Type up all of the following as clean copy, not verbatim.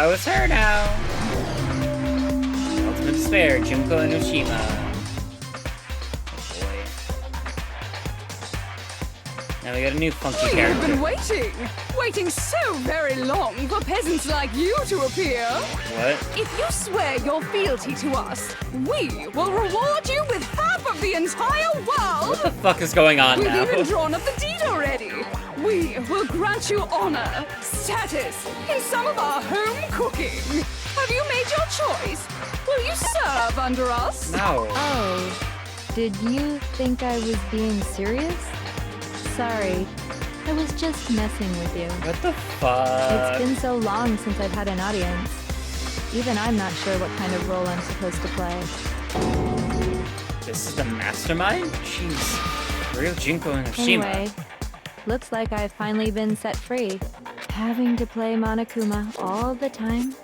Oh, it's her now. Ultimate Despair, Junko Enoshima. Now we got a new funky character. We've been waiting so very long for peasants like you to appear. What? If you swear your fealty to us, we will reward you with half of the entire world. What the fuck is going on now? We've even drawn up the deed already. We will grant you honor, status, and some of our home cooking. Have you made your choice? Will you serve under us? No. Oh, did you think I was being serious? Sorry, I was just messing with you. What the fuck? It's been so long since I've had an audience. Even I'm not sure what kind of role I'm supposed to play. This is the mastermind? Jeez. Real Junko Enoshima. Anyway, looks like I've finally been set free. Having to play Monokuma all the time,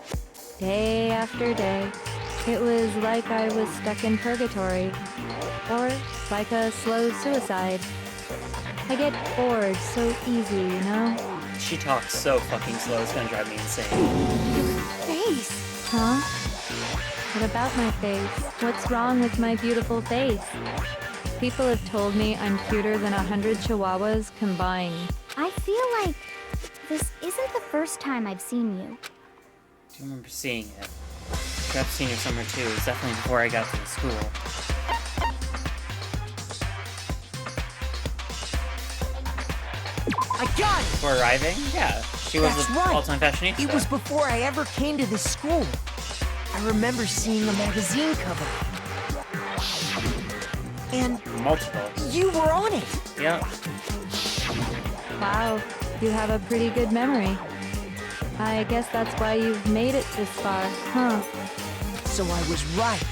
day after day. It was like I was stuck in purgatory. Or like a slow suicide. I get bored so easy, you know? She talks so fucking slow, it's gonna drive me insane. Face! Huh? What about my face? What's wrong with my beautiful face? People have told me I'm cuter than 100 chihuahuas combined. I feel like this isn't the first time I've seen you. I do remember seeing it. I've seen her somewhere too. It was definitely before I got to the school. I got it! Before arriving? Yeah. She was That's the right. all-time fashionista. It was before I ever came to this school. I remember seeing a magazine cover. And multiple. you were on it! Yep. Wow, you have a pretty good memory. I guess that's why you've made it this far, huh? So I was right.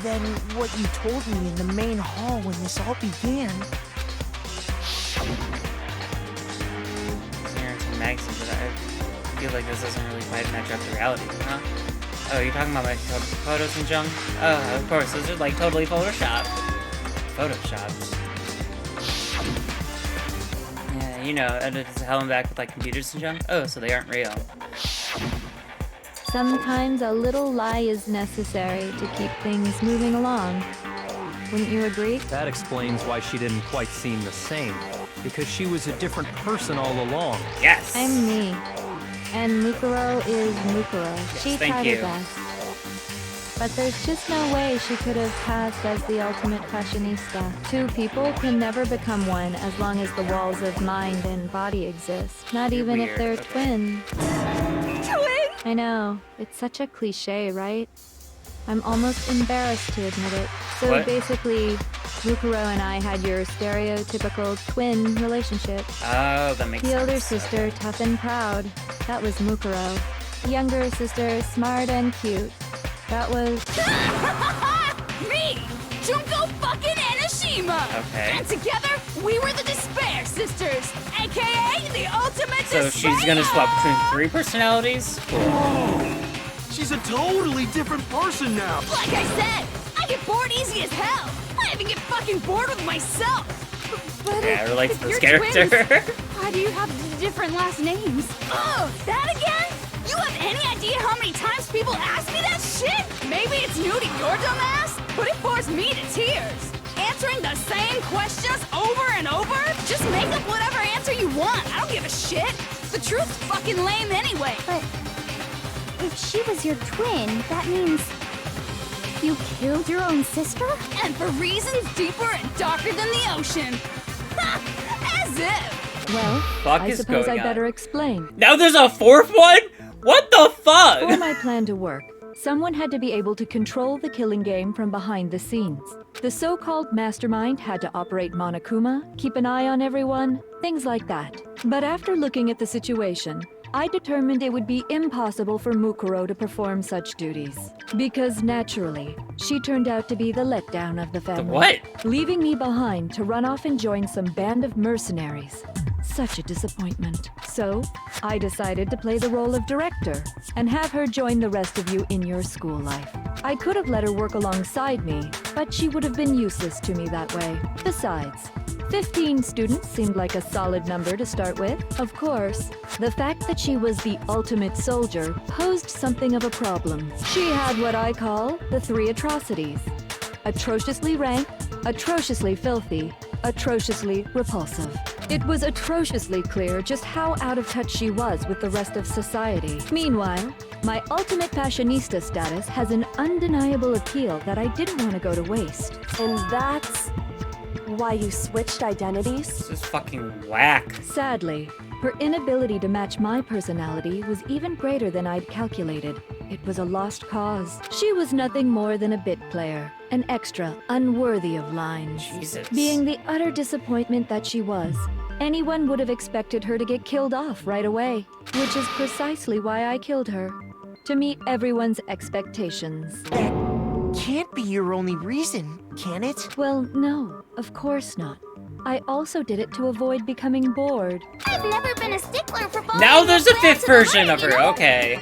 Then what you told me in the main hall when this all began... Magazine, but I feel like this doesn't really quite match up to reality, huh? Oh, you're talking about my photos and junk? Oh, of course, those are like totally photoshopped. Photoshopped. Yeah, you know, edited to hell and back with like computers and junk. Oh, so they aren't real. Sometimes a little lie is necessary to keep things moving along. Wouldn't you agree? That explains why she didn't quite seem the same. Because she was a different person all along. Yes! I'm me. And Mukuro is Mukuro. Yes, She thank tried you. her best. But there's just no way she could have passed as the ultimate fashionista. Two people can never become one as long as the walls of mind and body exist. Not You're even if weird, they're okay. twins. Twin! I know. It's such a cliche, right? I'm almost embarrassed to admit it. So What? basically, Mukuro and I had your stereotypical twin relationship. Oh, that makes The sense. older sister, tough and proud. That was Mukuro. The younger sister, smart and cute. That was... Me! Junko fucking Enoshima! Okay. And together, we were the Despair Sisters, aka the ultimate So despair! she's gonna swap between 3 personalities? She's a totally different person now. Like I said, I get bored easy as hell! I even get fucking bored with myself! But Yeah, it relates if to this you're character. twins, why do you have different last names? Oh, that again? You have any idea how many times people ask me that shit? Maybe it's new to your dumb ass, but it bores me to tears. Answering the same questions over and over? Just make up whatever answer you want. I don't give a shit. The truth's fucking lame anyway. But if she was your twin, that means you killed your own sister? And for reasons deeper and darker than the ocean. Ha! As if. Well, Fuck I is suppose going I better on? explain. Now there's a 4th one? What the For fuck? my plan to work, someone had to be able to control the killing game from behind the scenes. The so-called mastermind had to operate Monokuma, keep an eye on everyone, things like that. But after looking at the situation, I determined it would be impossible for Mukuro to perform such duties. Because naturally, she turned out to be the letdown of the The family. what? Leaving me behind to run off and join some band of mercenaries. Such a disappointment. So, I decided to play the role of director and have her join the rest of you in your school life. I could have let her work alongside me, but she would have been useless to me that way. Besides, 15 students seemed like a solid number to start with. Of course, the fact that she was the ultimate soldier posed something of a problem. She had what I call the 3 atrocities. Atrociously rank, atrociously filthy, atrociously repulsive. It was atrociously clear just how out of touch she was with the rest of society. Meanwhile, my ultimate fashionista status has an undeniable appeal that I didn't want to go to waste. And that's why you switched identities? This is fucking whack. Sadly, her inability to match my personality was even greater than I'd calculated. It was a lost cause. She was nothing more than a bit player, an extra unworthy of lines. Jesus. Being the utter disappointment that she was, anyone would have expected her to get killed off right away, which is precisely why I killed her. To meet everyone's expectations. That can't be your only reason, can it? Well, no, of course not. I also did it to avoid becoming bored. I've never been a stickler for following Now there's a your plans 5th to the version line, of you her, know? okay.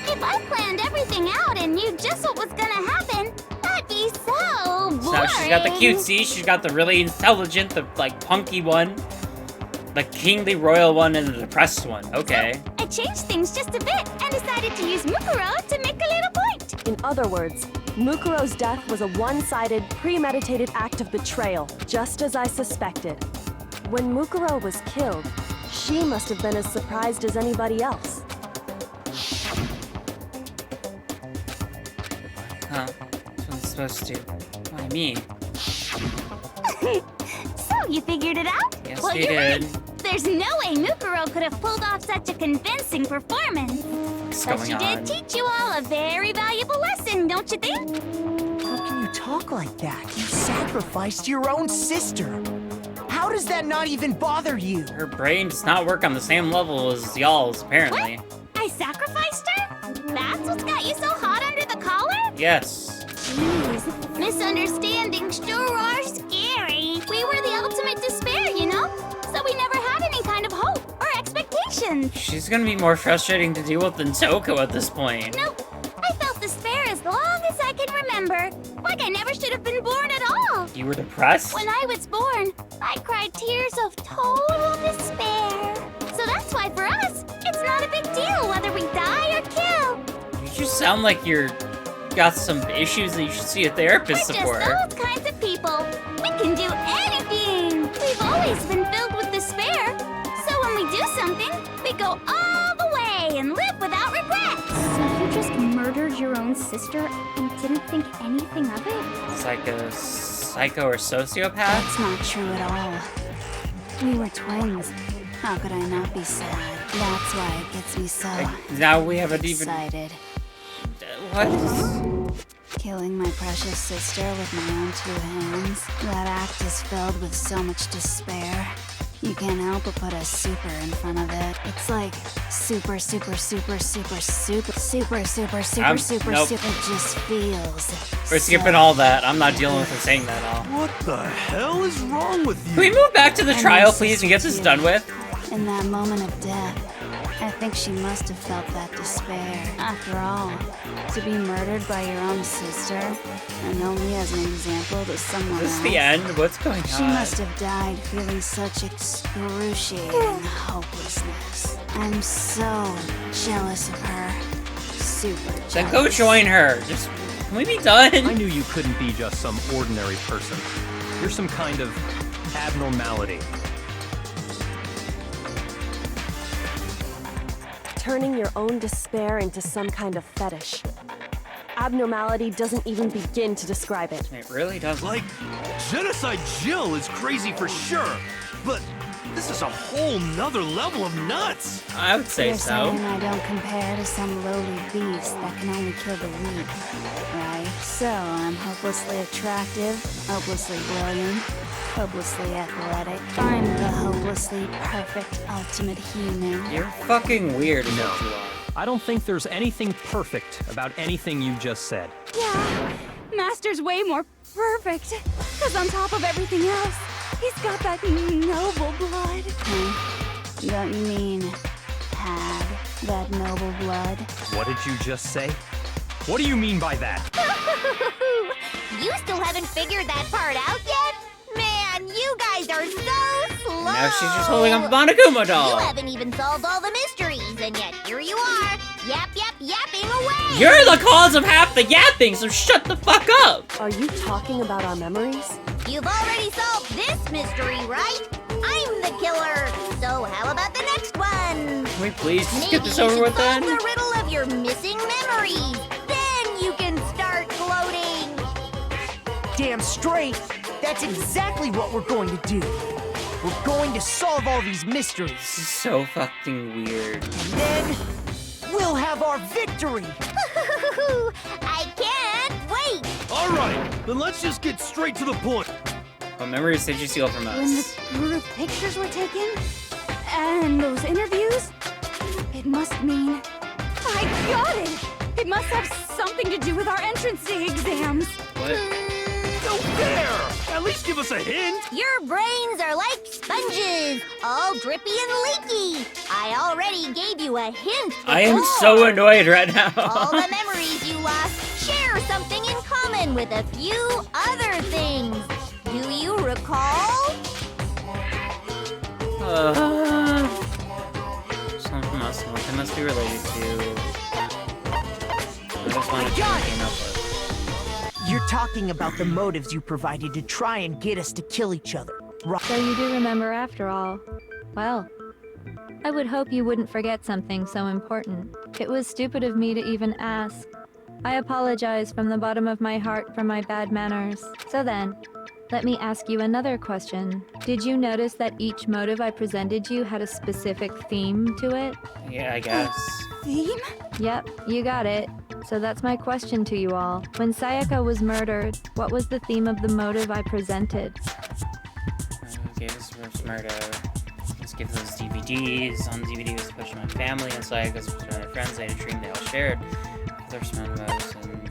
If I planned everything out and knew just what was gonna happen, that'd be so boring. So she's got the cutesy, she's got the really intelligent, the like punky one, the kingly royal one, and the depressed one. Okay. I changed things just a bit and decided to use Mukuro to make a little point. In other words, Mukuro's death was a one-sided, premeditated act of betrayal, just as I suspected. When Mukuro was killed, she must have been as surprised as anybody else. Huh. That's what I'm supposed to. Why me? So you figured it out? Yes, well, we you're did. right. There's no way Mukuro could have pulled off such a convincing performance. What's But going she on? did teach you all a very valuable lesson, don't you think? How can you talk like that? You sacrificed your own sister. How does that not even bother you? Her brain does not work on the same level as y'all's, apparently. I sacrificed her? That's what's got you so hot under the collar? Yes. Jeez, misunderstandings sure are scary. We were the ultimate despair, you know? So we never had any kind of hope or expectations. She's gonna be more frustrating to deal with than Toko at this point. Nope. I felt despair as long as I can remember. Like I never should have been born at all. You were depressed? When I was born, I cried tears of total despair. So that's why for us, it's not a big deal whether we die or kill. You just sound like you're got some issues and you should see a therapist We're for. just those kinds of people. We can do anything. We've always been filled with despair. So when we do something, we go all the way and live without regrets. So you just murdered your own sister and didn't think anything of it? It's like a psycho or sociopath? That's not true at all. We were twins. How could I not be sad? That's why it gets me so Now we haven't even. excited. What? Killing my precious sister with my own 2 hands. That act is filled with so much despair. You can't help but put a super in front of it. It's like super, super, super, super, super, super, super, super, super, nope. super. It just feels. We're skipping all that. I'm not dealing with her saying that at all. What the hell is wrong with you? Can we move back to the And trial, my please, and get this sister, done with? In that moment of death, I think she must have felt that despair. After all, to be murdered by your own sister, and only as an example to someone Is this else. the end? What's going on? She must have died feeling such excruciating hopelessness. I'm so jealous of her. Super jealous. Then go join her. Just, can we be done? I knew you couldn't be just some ordinary person. You're some kind of abnormality. Turning your own despair into some kind of fetish. Abnormality doesn't even begin to describe it. It really doesn't. Like, Genocide Jill is crazy for sure, but this is a whole nother level of nuts. I would say You're so. saying I don't compare to some lowly beast that can only kill the weak, right? So I'm hopelessly attractive, hopelessly brilliant, hopelessly athletic. I'm the hopelessly perfect ultimate human. You're fucking weird is what you are. I don't think there's anything perfect about anything you just said. Yeah, Master's way more perfect. Because on top of everything else, he's got that noble blood. Huh? Don't you mean had that noble blood? What did you just say? What do you mean by that? You still haven't figured that part out yet? Man, man, you guys are so slow. Now she's just holding up a Monokuma doll. You haven't even solved all the mysteries, and yet here you are, yapping away. You're the cause of half the yapping, so shut the fuck up. Are you talking about our memories? You've already solved this mystery, right? I'm the killer. So how about the next one? Can we please just Maybe get this you over should with solve then? the riddle of your missing memories. Then you can start gloating. Damn straight. That's exactly what we're going to do. We're going to solve all these mysteries. This is so fucking weird. And then we'll have our victory. I can't wait. All right, then let's just get straight to the point. What memories did you steal from When the us? group pictures were taken, and those interviews, it must mean... I got it! It must have something to do with our entrance day exams. What? No fair! At least give us a hint. Your brains are like sponges, all drippy and leaky. I already gave you a hint before. I am so annoyed right now. All the memories you lost share something in common with a few other things. Do you recall? Something must be related to. I just wanted to came up with. You're talking about the motives you provided to try and get us to kill each other, right? So you do remember after all. Well, I would hope you wouldn't forget something so important. It was stupid of me to even ask. I apologize from the bottom of my heart for my bad manners. So then, let me ask you another question. Did you notice that each motive I presented you had a specific theme to it? Yeah, I guess. Theme? Yep, you got it. So that's my question to you all. When Sayaka was murdered, what was the theme of the motive I presented? Okay, this was murder. Let's give those DVDs. On the DVD was a push my family, and Sayaka's push my friends. They had a dream they all shared. There's motives and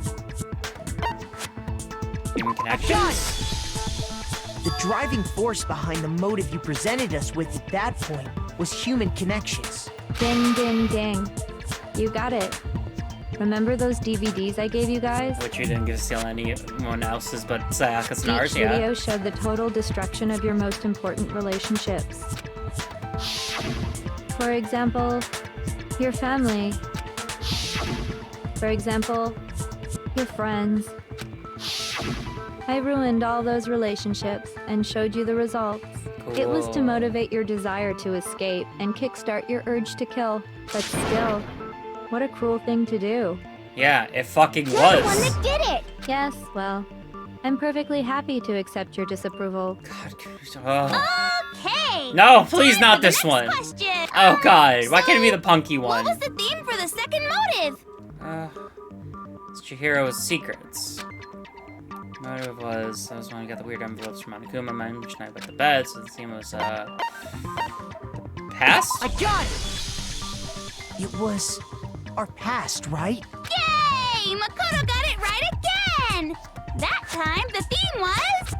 human connections. The driving force behind the motive you presented us with at that point was human connections. Ding, ding, ding. You got it. Remember those DVDs I gave you guys? Which you didn't get to steal anyone else's but Sayaka's and ours, Each yeah. video showed the total destruction of your most important relationships. For example, your family. For example, your friends. I ruined all those relationships and showed you the results. It was to Cool. motivate your desire to escape and kickstart your urge to kill. But still, what a cruel thing to do. Yeah, it fucking You're the one was. that did it. Yes, well, I'm perfectly happy to accept your disapproval. God, Okay. No, please Time not for the this next one. Question. Oh god, why can't it be the punky one? What was the theme for the second motive? It's Chihiro's secrets. Motive was, that was when I got the weird envelopes from Monokuma, mentioned I went to bed, so the theme was, the past? I got it! It was our past, right? Yay! Makoto got it right again! That time, the theme was...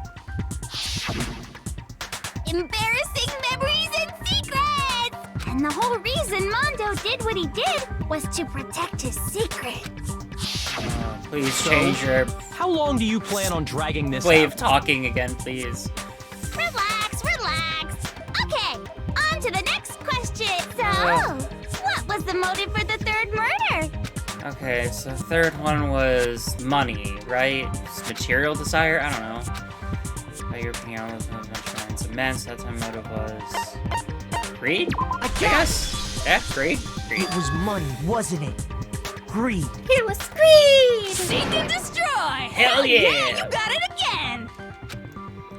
embarrassing memories and secrets! And the whole reason Mondo did what he did was to protect his secrets. Please So, change your How long do you plan on dragging this way out? of talking again, please. Relax, relax. Okay, on to the next question. So, what was the motive for the third murder? Okay, so the third one was money, right? Just material desire? I don't know. By your opinion, was immense. That time motive was greed? I guess. Yeah, greed. Greed. It was money, wasn't it? Greed. It was greed! Seek and destroy! Hell yeah! You got it again!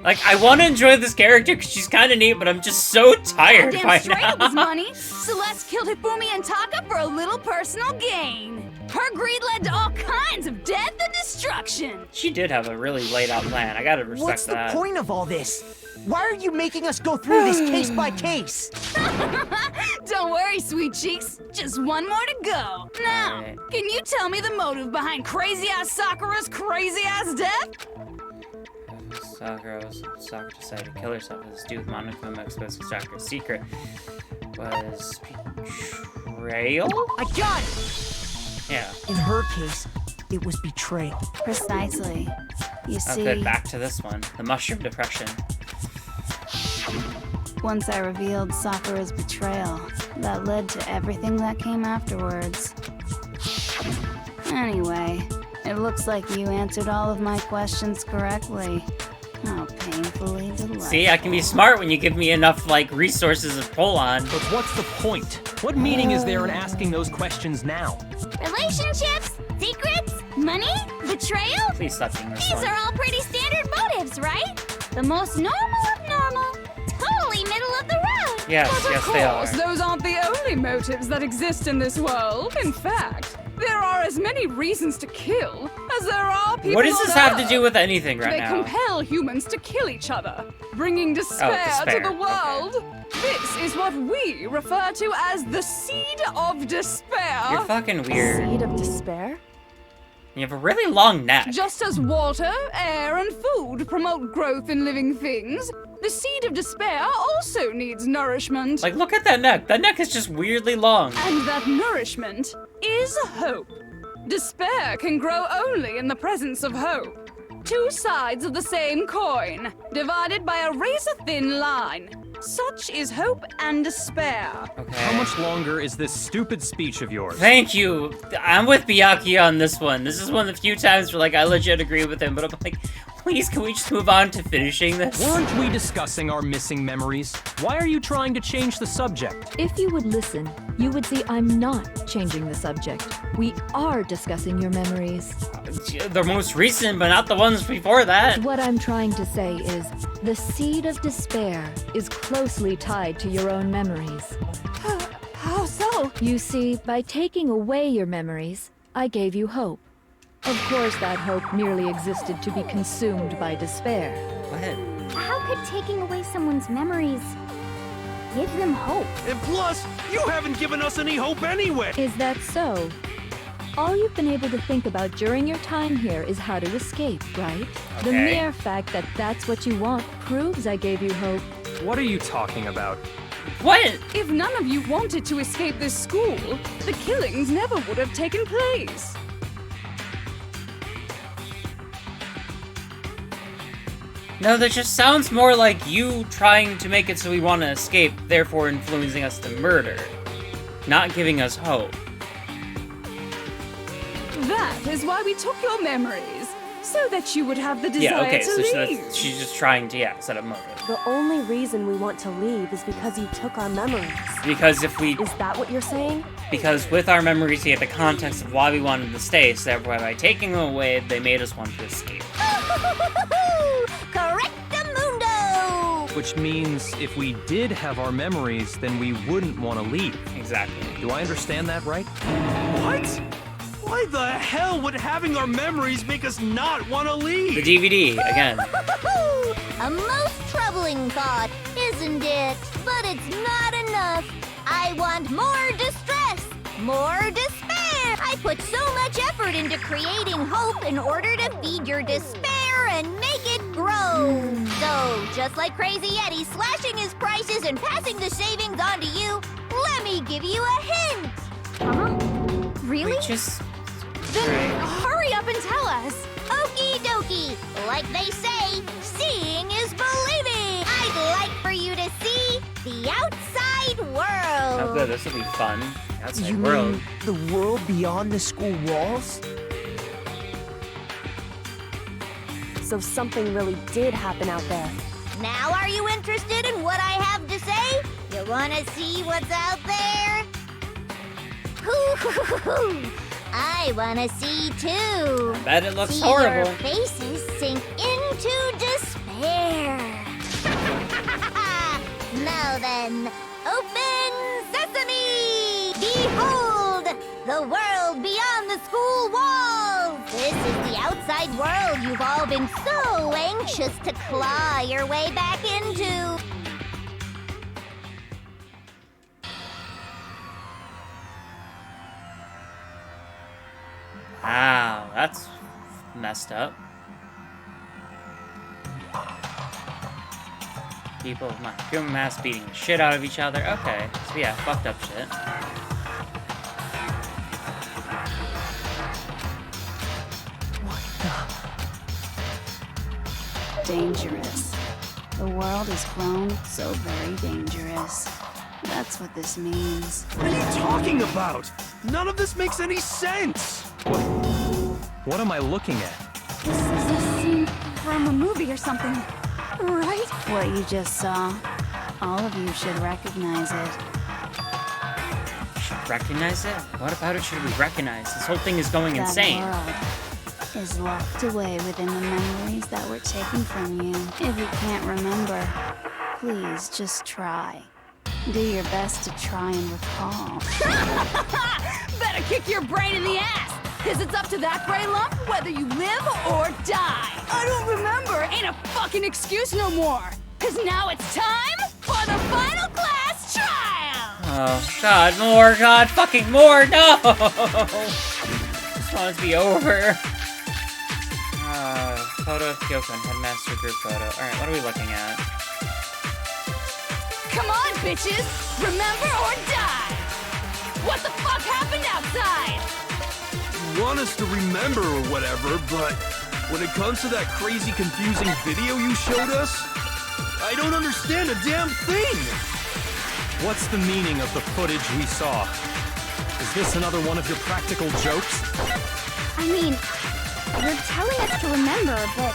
Like, I want to enjoy this character because she's kind of neat, but I'm just so tired Damn by straight now. it was money. Celeste killed Hifumi and Taka for a little personal gain. Her greed led to all kinds of death and destruction. She did have a really laid out plan. I gotta respect What's the that. point of all this? Why are you making us go through this case by case? Don't worry, sweet cheeks. Just one more to go. Now, Alright. can you tell me the motive behind crazy-ass Sakura's crazy-ass death? Sakura decided to kill herself as due with Monokuma exposing Sakura's secret was betrayal? I got it! Yeah. In her case, it was betrayal. Precisely. You Okay, back to this one. The mushroom depression. once I revealed Sakura's betrayal, that led to everything that came afterwards. Anyway, it looks like you answered all of my questions correctly. How painfully delightful. See, I can be smart when you give me enough, like, resources to pull on. But what's the point? What meaning is there in asking those questions now? Relationships, secrets, money, betrayal? Please stop being this These one. are all pretty standard motives, right? The most normal of normal. Totally middle of the road. Yes, But yes, of they course, are. those aren't the only motives that exist in this world. In fact, there are as many reasons to kill as there are people What does this on have to Earth. do with anything right They now? compel humans to kill each other, bringing despair, despair, to the world. This is what we refer to as the seed of despair. You're fucking weird. Seed of despair? You have a really long neck. Just as water, air, and food promote growth in living things, the seed of despair also needs nourishment. Like, look at that neck. That neck is just weirdly long. And that nourishment is hope. Despair can grow only in the presence of hope. Two sides of the same coin, divided by a razor-thin line. Such is hope and despair. Okay. How much longer is this stupid speech of yours? Thank you. I'm with Byakuya on this one. This is one of the few times where, like, I legit agree with him, but I'm like, please, can we just move on to finishing this? Weren't we discussing our missing memories? Why are you trying to change the subject? If you would listen, you would see I'm not changing the subject. We are discussing your memories. The most recent, but not the ones before that. What I'm trying to say is, the seed of despair is closely tied to your own memories. How so? You see, by taking away your memories, I gave you hope. Of course, that hope merely existed to be consumed by despair. What? How could taking away someone's memories give them hope? And plus, you haven't given us any hope anyway. Is that so? All you've been able to think about during your time here is how to escape, right? The Okay. mere fact that that's what you want proves I gave you hope. What are you talking about? What? If none of you wanted to escape this school, the killings never would have taken place. No, that just sounds more like you trying to make it so we want to escape, therefore influencing us to murder. Not giving us hope. That is why we took your memories, so that you would have the desire Yeah, okay, to so leave. she's just trying to, set up motive. The only reason we want to leave is because you took our memories. Because if we, Is that what you're saying? because with our memories, we get the context of why we wanted to stay, so therefore by taking them away, they made us want to escape. Correctamundo! Which means if we did have our memories, then we wouldn't want to leave. Exactly. Do I understand that right? What? Why the hell would having our memories make us not want to leave? The DVD, again. A most troubling thought, isn't it? But it's not enough. I want more distress, more despair. I put so much effort into creating hope in order to feed your despair and make it grow. So, just like Crazy Eddie slashing his prices and passing the savings on to you, let me give you a hint. Huh? Really? We just... Then Right. hurry up and tell us. Okie dokie. Like they say, seeing is believing. I'd like for you to see the outside world. Oh good, this will be fun. Outside You world. mean the world beyond the school walls? So something really did happen out there. Now are you interested in what I have to say? You wanna see what's out there? Hoo-hoo-hoo-hoo. I wanna see too. Bet it looks See horrible. your faces sink into despair. Now then, open sesame! Behold, the world beyond the school walls! This is the outside world you've all been so anxious to claw your way back into. Wow, that's messed up. People with Monokuma masks beating the shit out of each other. Okay, so yeah, fucked up shit. Dangerous. The world has grown so very dangerous. That's what this means. What are you talking about? None of this makes any sense! What am I looking at? This is a scene from a movie or something, right? What you just saw. All of you should recognize it. Recognize it? What about it should we recognize? This whole thing is going insane. That world is locked away within the memories that were taken from you. If you can't remember, please just try. Do your best to try and recall. Better kick your brain in the ass! Cause it's up to that brain lump whether you live or die. I don't remember ain't a fucking excuse no more. Cause now it's time for the final class trial! Oh, God, more, God, fucking more, no! Just want it to be over. Photo of Kyoko and Headmaster group photo. Alright, what are we looking at? Come on, bitches! Remember or die! What the fuck happened outside? You want us to remember or whatever, but when it comes to that crazy, confusing video you showed us, I don't understand a damn thing! What's the meaning of the footage we saw? Is this another one of your practical jokes? I mean, you're telling us to remember, but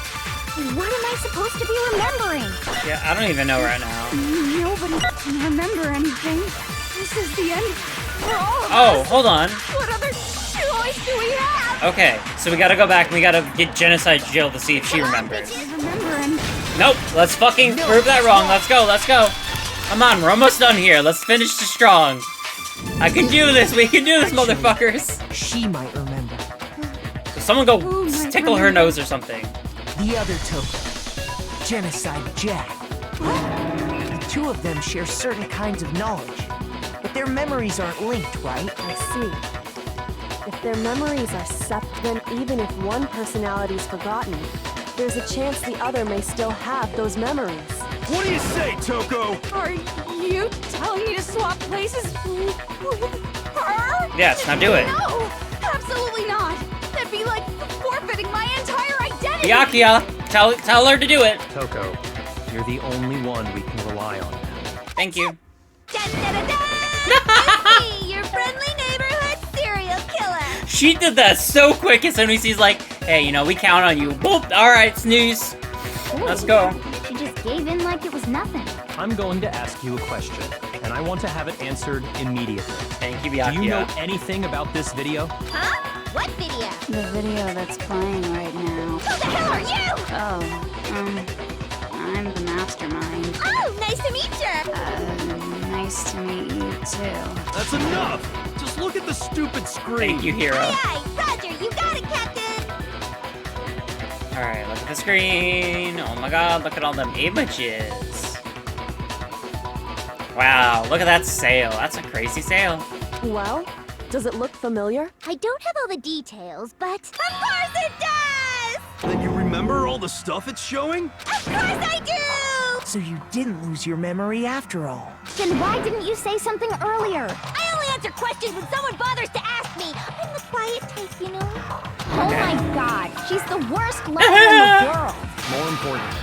what am I supposed to be remembering? Yeah, I don't even know right now. Nobody can remember anything. This is the end for all of Oh, us. hold on. What other choice do we have? Okay, so we gotta go back and we gotta get Genocide Jill to see if she remembers. Remember anything? Nope, let's fucking prove that wrong. Let's go, let's go. Come on, we're almost done here. Let's finish strong. I can do this, we can do this, motherfuckers. She might remember. Someone go tickle her nose or something. The other token, Genocide Jack. The two of them share certain kinds of knowledge, but their memories aren't linked, right? I see. If their memories are separate, then even if one personality's forgotten, there's a chance the other may still have those memories. What do you say, Toko? Are you telling me to swap places with her? Yes, now do it. No, absolutely not. That'd be like forfeiting my entire identity. Byakuya, tell her to do it. Toko, you're the only one we can rely on now. Thank you. Dun, dun, dun, dun! It's me, your friendly neighborhood serial killer. She did that so quick as soon as he's like, hey, you know, we count on you. Boop, alright, snooze. Let's go. She just gave in like it was nothing. I'm going to ask you a question, and I want to have it answered immediately. Thank you, Byakuya. Do you know anything about this video? Huh? What video? The video that's playing right now. Who the hell are you? Oh, I'm the mastermind. Oh, nice to meet you. Nice to meet you too. That's enough! Just look at the stupid screen! Thank you, hero. Aye, aye, Roger, you got it, Captain. Alright, look at the screen. Oh my god, look at all them images. Wow, look at that sail. That's a crazy sail. Well, does it look familiar? I don't have all the details, but... Of course it does! Then you remember all the stuff it's showing? Of course I do! So you didn't lose your memory after all. Then why didn't you say something earlier? I only answer questions when someone bothers to ask me. I'm the quiet type, you know? Oh my god, she's the worst level in the world. More importantly,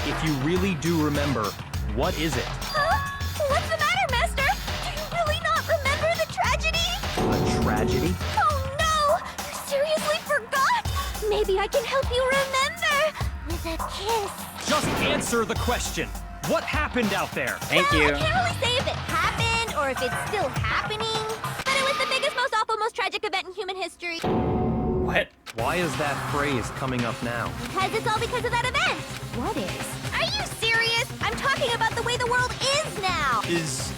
if you really do remember, what is it? Huh? What's the matter, Master? Do you really not remember the tragedy? A tragedy? Oh no! You seriously forgot? Maybe I can help you remember with a kiss. Just answer the question. What happened out there? Thank Well, you. I can't really say if it happened or if it's still happening, but it was the biggest, most awful, most tragic event in human history. What? Why is that phrase coming up now? Because it's all because of that event. What is? Are you serious? I'm talking about the way the world is now. Is...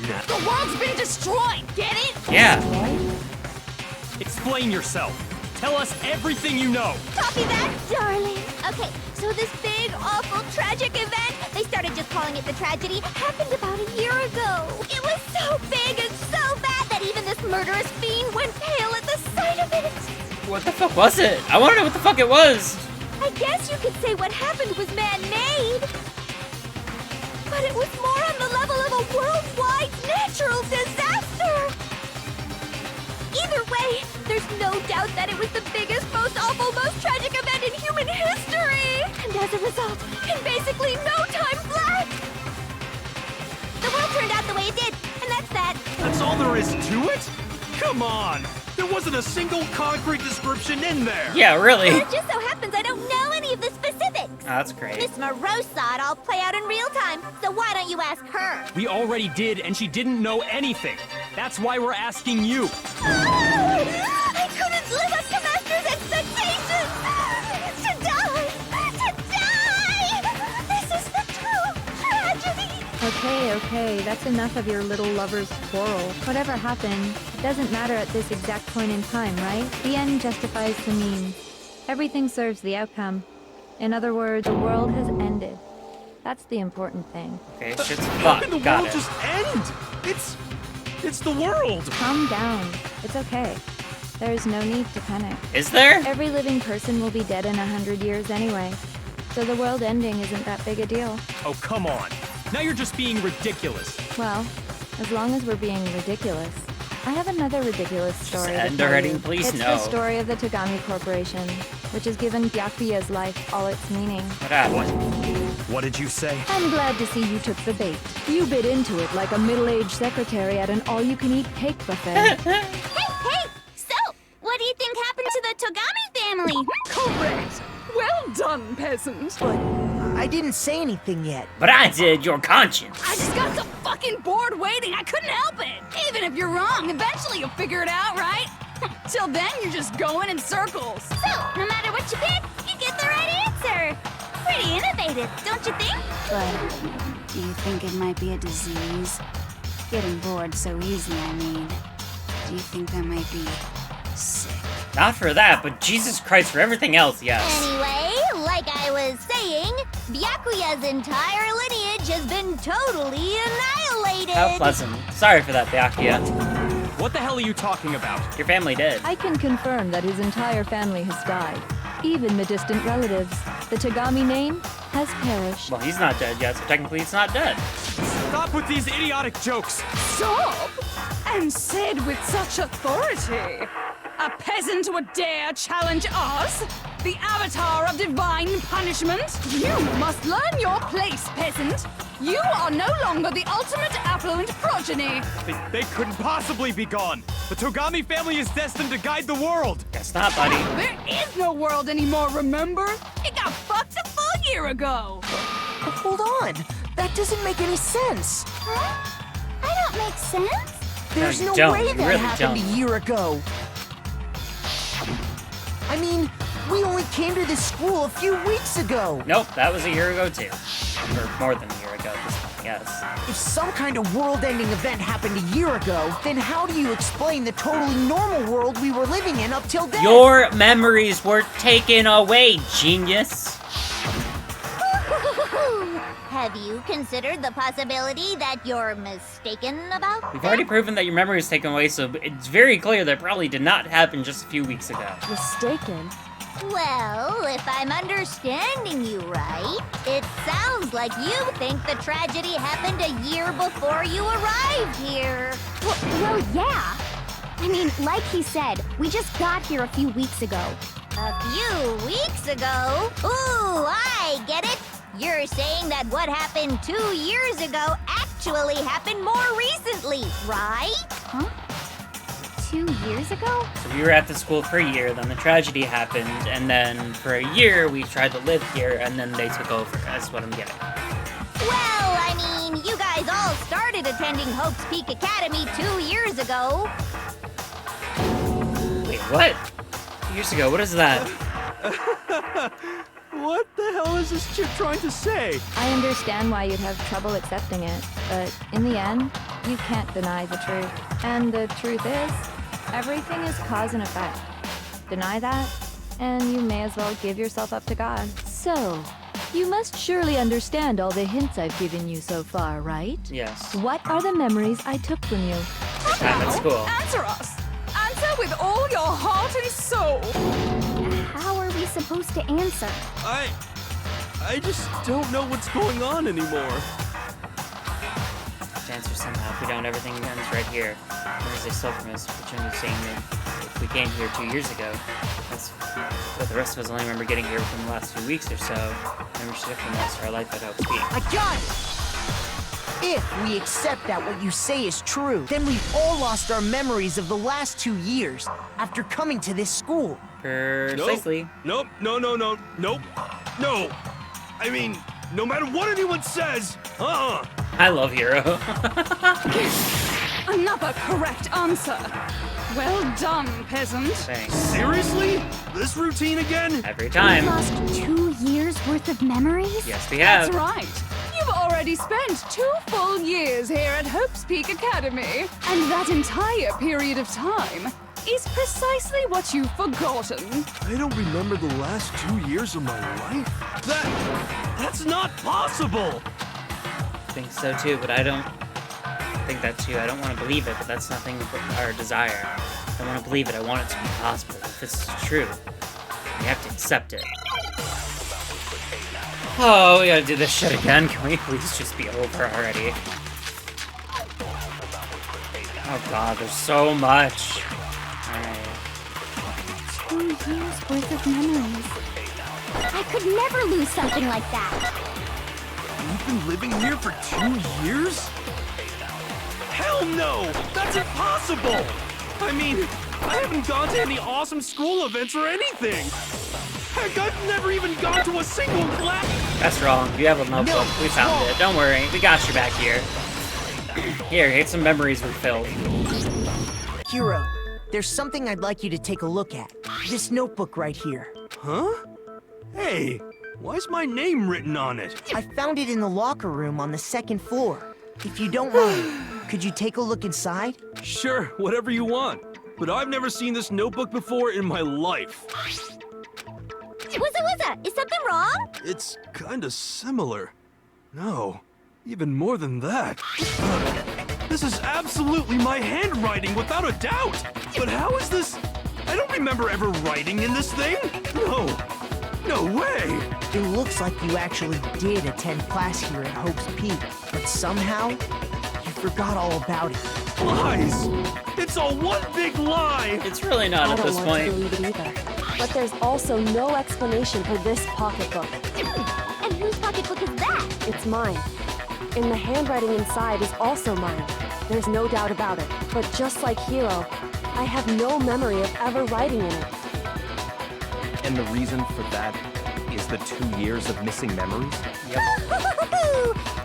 that... The world's been destroyed, get it? Yeah. Explain yourself. Tell us everything you know. Copy that, darling. Okay, so this big, awful, tragic event, they started just calling it the tragedy, happened about a year ago. It was so big and so bad that even this murderous fiend went pale at the sight of it. What the fuck was it? I wanna know what the fuck it was. I guess you could say what happened was man-made. But it was more on the level of a worldwide natural disaster. Either way, there's no doubt that it was the biggest, most awful, most tragic event in human history. And And as a result, in basically no time flat! The world turned out the way it did, and that's that. That's all there is to it? Come on! There wasn't a single concrete description in there! Yeah, really. It just so happens I don't know any of the specifics. Oh, that's great. Miss Moreau saw it all play out in real time, so why don't you ask her? We already did, and she didn't know anything. That's why we're asking you. I couldn't live up to Master's expectations! To die! This is the true tragedy! Okay, that's enough of your little lover's quarrel. Whatever happened, it doesn't matter at this exact point in time, right? The end justifies the means. Everything serves the outcome. In other words, the world has ended. That's the important thing. Okay, shit's How fucked. can the Got world it. just end? It's the world! Calm down. It's okay. There's no need to panic. Is there? Every living person will be dead in 100 years anyway. So the world ending isn't that big a deal. Oh, come on. Now you're just being ridiculous. Well, as long as we're being ridiculous. I have another ridiculous story to End tell already, you. please, It's no. the story of the Tagami Corporation, which has given Byakuya's life all its meaning. What happened? What did you say? I'm glad to see you took the bait. You bit into it like a middle-aged secretary at an all-you-can-eat cake buffet. Hey! So, what do you think happened to the Togami family? Correct! Well done, peasant! But I didn't say anything yet. But I did, your conscience. I just got so fucking bored waiting, I couldn't help it! Even if you're wrong, eventually you'll figure it out, right? Till then, you're just going in circles. So, no matter what you pick, you get the right answer. Pretty innovative, don't you think? But do you think it might be a disease? Getting bored so easy, I mean. Do you think that might be sick? Not for that, but Jesus Christ, for everything else, yes. Anyway, like I was saying, Byakuya's entire lineage has been totally annihilated. How pleasant. Sorry for that, Byakuya. What the hell are you talking about? Your family did. I can confirm that his entire family has died. Even the distant relatives. The Tagami name has perished. Well, he's not dead yet, so technically he's not dead. Stop with these idiotic jokes. Stop! And said with such authority. A peasant would dare challenge us? The avatar of divine punishment? You must learn your place, peasant. You are no longer the ultimate affluent progeny. They couldn't possibly be gone. The Togami family is destined to guide the world. Guess not, buddy. There is no world anymore, remember? It got fucked a full year ago. But hold on. That doesn't make any sense. Huh? I don't make sense. There's you no don't. way You that really happened don't. a year ago. I mean, we only came to this school a few weeks ago. Nope, that was a year ago too. Or more than a year ago at this point, yes. If some kind of world-ending event happened a year ago, then how do you explain the totally normal world we were living in up till then? Your memories were taken away, genius. Have you considered the possibility that you're mistaken about? We've already proven that your memory was taken away, so it's very clear that probably did not happen just a few weeks ago. Mistaken? Well, if I'm understanding you right, it sounds like you think the tragedy happened a year before you arrived here. Well, yeah. I mean, like he said, we just got here a few weeks ago. A few weeks ago? Ooh, I get it. You're saying that what happened 2 years ago actually happened more recently, right? Huh? 2 years ago? So we were at the school for a year, then the tragedy happened, and then for a year we tried to live here, and then they took over. That's what I'm getting. Well, I mean, you guys all started attending Hope's Peak Academy 2 years ago. Wait, what? 2 years ago, what is that? What the hell is this chick trying to say? I understand why you'd have trouble accepting it, but in the end, you can't deny the truth. And the truth is, everything is cause and effect. Deny that, and you may as well give yourself up to God. So, you must surely understand all the hints I've given you so far, right? Yes. What are the memories I took from you? Time at school. Answer us. Answer with all your heart and soul. How are we supposed to answer? I just don't know what's going on anymore. to answer somehow. If we don't, everything ends right here. Memories they stole from us, pretending saying that if we came here 2 years ago, that's what the rest of us only remember getting here within the last few weeks or so. Memories took from us, our life at Hope's Peak. I got it! If we accept that what you say is true, then we've all lost our memories of the last 2 years after coming to this school. Precisely. Nope. No. I mean, no matter what anyone says, I love Hero. Another correct answer. Well done, peasant. Thanks. Seriously? This routine again? Every time. We've lost 2 years worth of memories? Yes, we have. That's right. You've already spent 2 full years here at Hope's Peak Academy. And that entire period of time is precisely what you've forgotten. I don't remember the last 2 years of my life. That's not possible! I think so too, but I don't think that too. I don't want to believe it, but that's nothing but our desire. I don't want to believe it. I want it to be possible. If it's true, we have to accept it. Oh, we gotta do this shit again. Can we please just be over already? Oh god, there's so much. Alright. 2 years worth of memories. I could never lose something like that. You've been living here for 2 years? Hell no! That's impossible! I mean, I haven't gone to any awesome school events or anything! Heck, I've never even gone to a single class! That's wrong. You have a notebook. We found it. Don't worry. We got you back here. Here, here's some memories we filled. Hero, there's something I'd like you to take a look at. This notebook right here. Huh? Hey, why's my name written on it? I found it in the locker room on the 2nd floor. If you don't mind, could you take a look inside? Sure, whatever you want. But I've never seen this notebook before in my life. Wuzza, is something wrong? It's kinda similar. No, even more than that. This is absolutely my handwriting, without a doubt! But how is this? I don't remember ever writing in this thing! No way! It looks like you actually did attend class here at Hope's Peak, but somehow, you forgot all about it. Lies! It's all one big lie! It's really not I at don't this want point. to believe it either. But there's also no explanation for this pocketbook. And whose pocketbook is that? It's mine. And the handwriting inside is also mine. There's no doubt about it. But just like Hero, I have no memory of ever writing in it. And the reason for that is the 2 years of missing memories?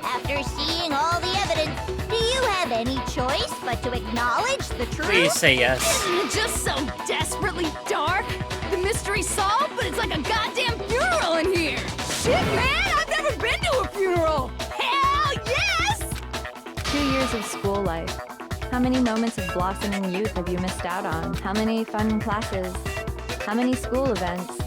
After seeing all the evidence, do you have any choice but to acknowledge the truth? Please say yes. Isn't it just so desperately dark? The mystery's solved, but it's like a goddamn funeral in here. Shit, man, I've never been to a funeral. Hell yes! 2 years of school life. How many moments of blossoming youth have you missed out on? How many fun classes? How many school events?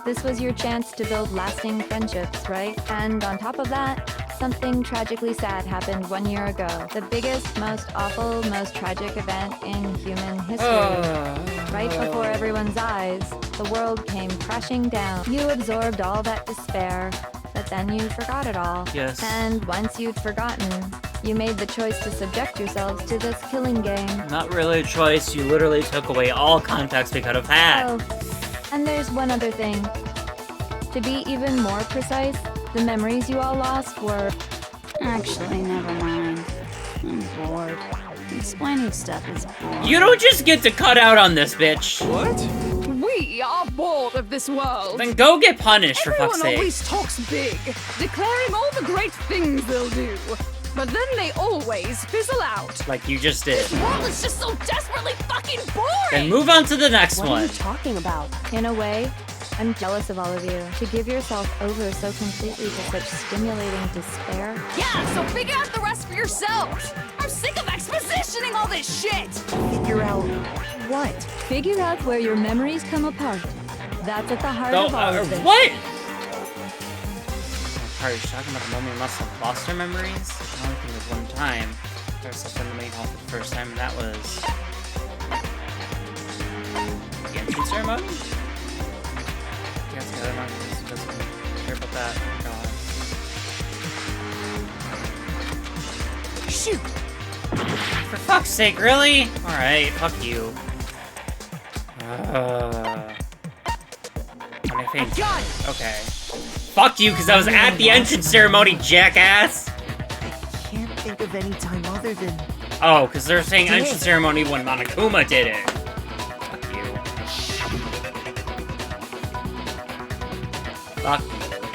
This was your chance to build lasting friendships, right? And on top of that, something tragically sad happened 1 year ago. The biggest, most awful, most tragic event in human history. Right before everyone's eyes, the world came crashing down. You absorbed all that despair, but then you forgot it all. Yes. And once you'd forgotten, you made the choice to subject yourselves to this killing game. Not really a choice. You literally took away all context we could have had. Oh, and there's one other thing. To be even more precise, the memories you all lost were... Actually, never mind. I'm bored. Explaining stuff is boring. You don't just get to cut out on this, bitch. What? We are bored of this world. Then go get punished, for fuck's Everyone sake. always talks big, declaring all the great things they'll do. But then they always fizzle out. Like you just did. This world is just so desperately fucking boring! Then move on to the next What are one. you talking about? In a way, I'm jealous of all of you. To give yourself over so completely to such stimulating despair. Yeah, so figure out the rest for yourselves! I'm sick of expositioning all this shit! Figure out what? Figure out where your memories come apart. That's at the heart of all of this. What? Are you talking about the moment we must have lost our memories? I only think of one time. There was something to make home for the first time, and that was... the entrance ceremony? Yes, the other one doesn't care about that. Oh, God. Shoot! fuck's sake, really? Alright, fuck you. When I faint. Okay. Fuck you, because I was at the entrance ceremony, jackass! Can't think of any time other than... Oh, because they're saying entrance ceremony when Monokuma did it. Fuck you. Fuck you.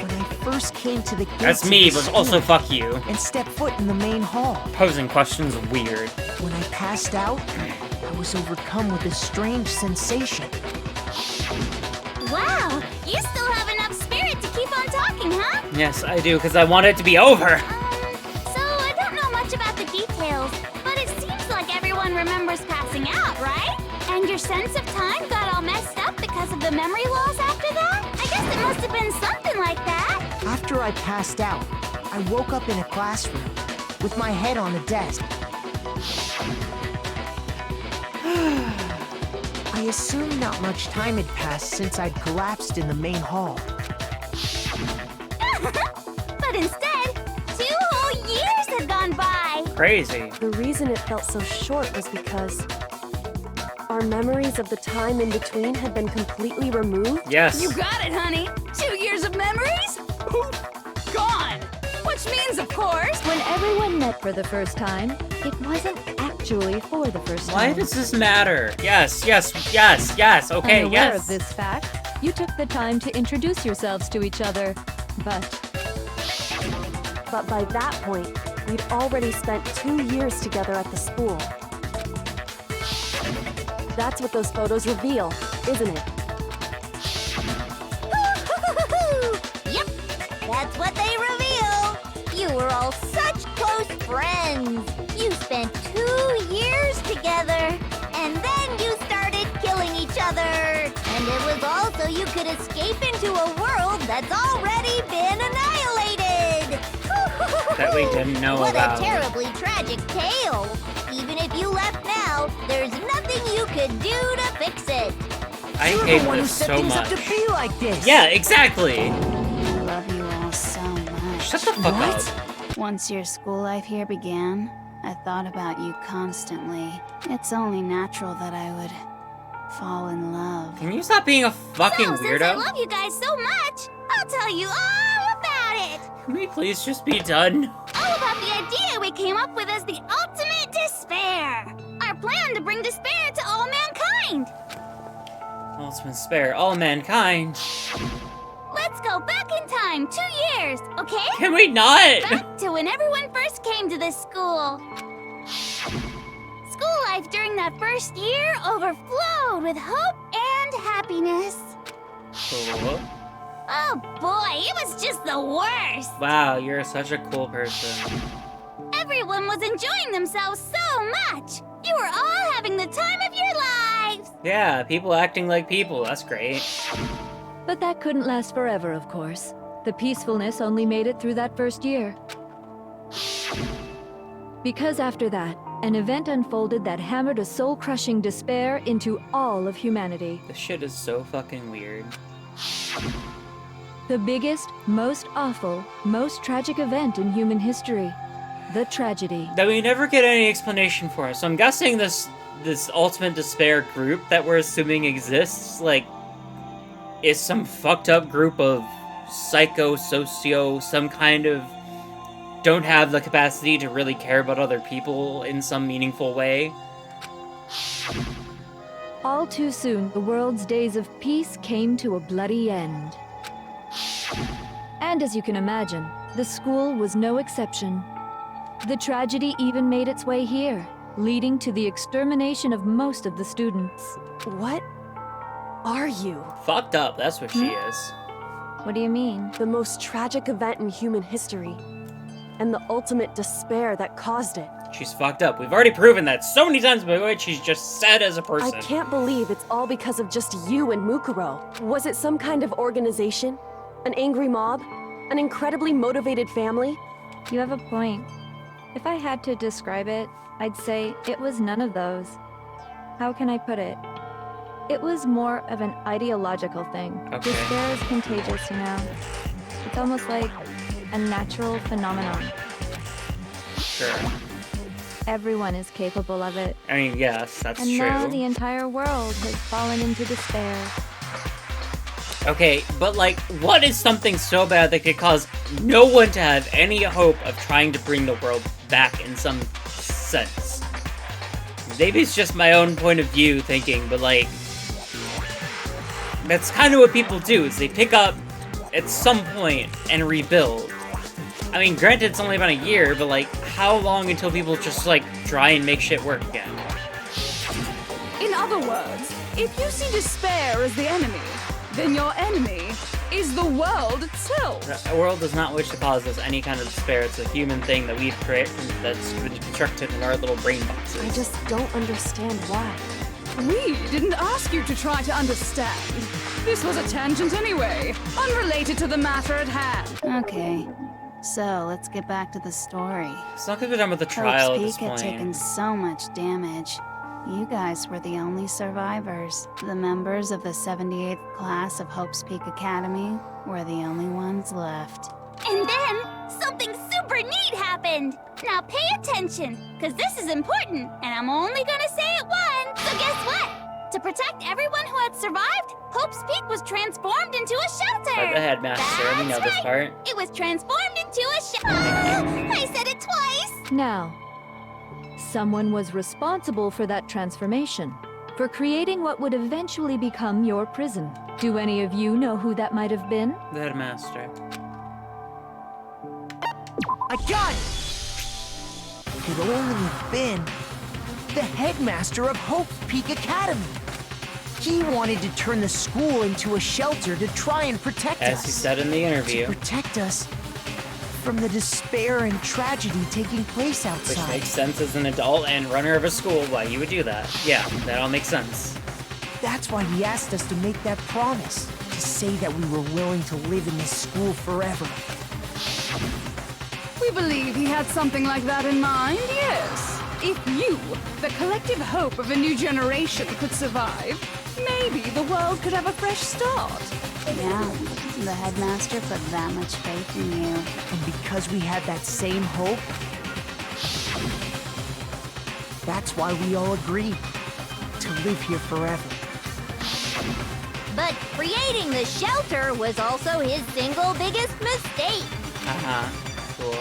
When I first came to the gates That's me, of the but also school fuck you. and stepped foot in the main hall. Posing questions are weird. When I passed out, I was overcome with a strange sensation. Wow, you still have enough spirit to keep on talking, huh? Yes, I do, because I want it to be over. So I don't know much about the details, but it seems like everyone remembers passing out, right? And your sense of time got all messed up because of the memory loss after that? I guess it must have been something like that. After I passed out, I woke up in a classroom with my head on the desk. I assumed not much time had passed since I'd collapsed in the main hall. But instead, 2 whole years had gone by. Crazy. The reason it felt so short was because our memories of the time in between had been completely removed. Yes. You got it, honey. 2 years of memories? Gone. Which means, of course, When everyone met for the first time, it wasn't actually for the first time. Why does this matter? Yes, yes, yes, yes, okay, Unaware yes. of this fact, you took the time to introduce yourselves to each other, but But by that point, we'd already spent 2 years together at the school. That's what those photos reveal, isn't it? Yep, that's what they reveal. You were all such close friends. You spent 2 years together, and then you started killing each other. And it was all so you could escape into a world that's already been annihilated. That we didn't know what about. What a terribly tragic tale. Even if you left now, there's nothing you could do to fix it. I You're hate the one who this set so things much. up to be like this. Yeah, exactly. I love you all so much. Shut the fuck up. Once your school life here began, I thought about you constantly. It's only natural that I would fall in love. Can you stop being a fucking So, since I weirdo? love you guys so much, I'll tell you all about it. Can we please just be done? All about the idea we came up with as the ultimate despair. Our plan to bring despair to all mankind. Ultimate spare all mankind. Let's go back in time 2 years, okay? Can we not? Back to when everyone first came to this school. School life during that first year overflowed with hope and happiness. Cool. Oh boy, it was just the worst. Wow, you're such a cool person. Everyone was enjoying themselves so much. You were all having the time of your lives. Yeah, people acting like people. That's great. But that couldn't last forever, of course. The peacefulness only made it through that first year. Because after that, an event unfolded that hammered a soul-crushing despair into all of humanity. This shit is so fucking weird. The biggest, most awful, most tragic event in human history. The tragedy. That we never get any explanation for. So I'm guessing this ultimate despair group that we're assuming exists, like, is some fucked up group of some kind of don't have the capacity to really care about other people in some meaningful way. All too soon, the world's days of peace came to a bloody end. And as you can imagine, the school was no exception. The tragedy even made its way here, leading to the extermination of most of the students. What are you? Fucked up, that's what she is. What do you mean? The most tragic event in human history, and the ultimate despair that caused it. She's fucked up. We've already proven that so many times by what she's just said as a person. I can't believe it's all because of just you and Mukuro. Was it some kind of organization? An angry mob? An incredibly motivated family? You have a point. If I had to describe it, I'd say it was none of those. How can I put it? It was more of an ideological thing. Okay. Despair is contagious, you know? It's almost like a natural phenomenon. Sure. Everyone is capable of it. I mean, yes, that's And true. now the entire world has fallen into despair. Okay, but like, what is something so bad that could cause no one to have any hope of trying to bring the world back in some sense? Maybe it's just my own point of view thinking, but like, that's kind of what people do, is they pick up at some point and rebuild. I mean, granted, it's only been a year, but like, how long until people just like try and make shit work again? In other words, if you see despair as the enemy, then your enemy is the world itself. The world does not wish to cause us any kind of despair. It's a human thing that we've created, that's been constructed in our little brain boxes. I just don't understand why. We didn't ask you to try to understand. This was a tangent anyway, unrelated to the matter at hand. Okay, so let's get back to the story. It's not because we're done with the trial at Hope's this Peak had taken point. so much damage. You guys were the only survivors. The members of the 78th class of Hope's Peak Academy were the only ones left. And then, something super neat happened! Now pay attention, because this is important, and I'm only gonna say it once. So guess what? To protect everyone who had survived, Hope's Peak was transformed into a shelter! By the headmaster, we know That's this right. part. It was transformed into a shelter! I said it twice! Now, someone was responsible for that transformation, for creating what would eventually become your prison. Do any of you know who that might have been? The headmaster. I got it! It could only have been the headmaster of Hope Peak Academy. He wanted to turn the school into a shelter to try and protect As us. he said in the interview. To protect us from the despair and tragedy taking place Which outside. makes sense as an adult and runner of a school why you would do that. Yeah, that all makes sense. That's why he asked us to make that promise, to say that we were willing to live in this school forever. We believe he had something like that in mind, yes. If you, the collective hope of a new generation, could survive, maybe the world could have a fresh start. Yeah, the headmaster put that much faith in you. And because we had that same hope, that's why we all agreed to live here forever. But creating the shelter was also his single biggest mistake. Cool.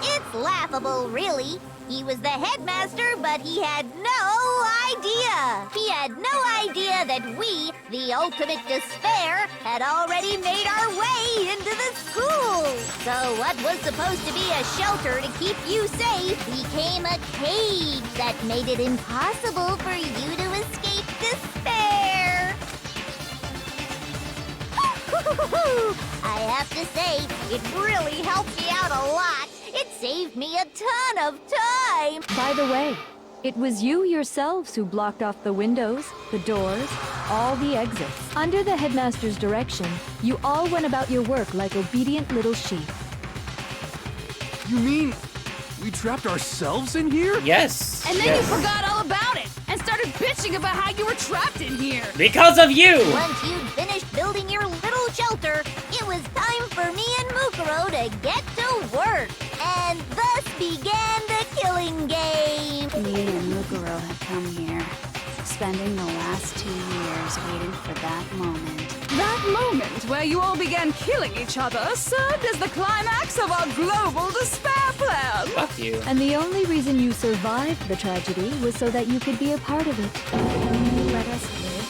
It's laughable, really. He was the headmaster, but he had no idea. He had no idea that we, the ultimate despair, had already made our way into the school. So what was supposed to be a shelter to keep you safe became a cage that made it impossible for you to escape despair. I have to say, it really helped me out a lot. It saved me a ton of time. By the way, it was you yourselves who blocked off the windows, the doors, all the exits. Under the headmaster's direction, you all went about your work like obedient little sheep. You mean we trapped ourselves in here? Yes. And then yes. you forgot all about it and started bitching about how you were trapped in here. Because of you! Once you'd finished building your little shelter, it was time for me and Mukuro to get to work. And thus began the killing game. Me and Mukuro had come here, spending the last 2 years waiting for that moment. That moment where you all began killing each other served as the climax of our global despair plan. Fuck you. And the only reason you survived the tragedy was so that you could be a part of it. You let us live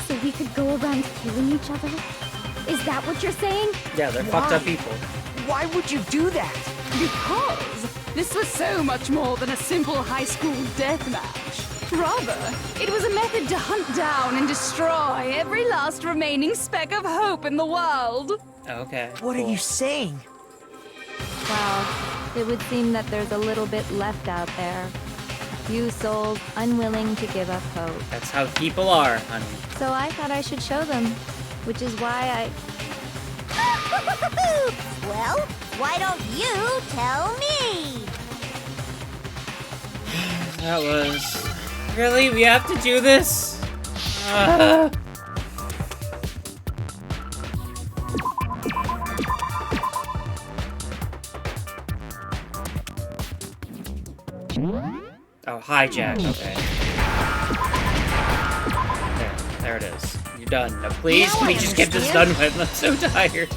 so we could go around killing each other? Is that what you're saying? Yeah, they're fucked up people. Why would you do that? Because this was so much more than a simple high school death match. Rather, it was a method to hunt down and destroy every last remaining speck of hope in the world. Okay. What cool. are you saying? Well, it would seem that there's a little bit left out there. A few souls unwilling to give up hope. That's how people are, honey. So I thought I should show them, which is why Well, why don't you tell me? That was... Really? We have to do this? Oh, hijack. Okay. There it is. You're done. Now, please, Now can we I just get this understand. done with? I'm so tired.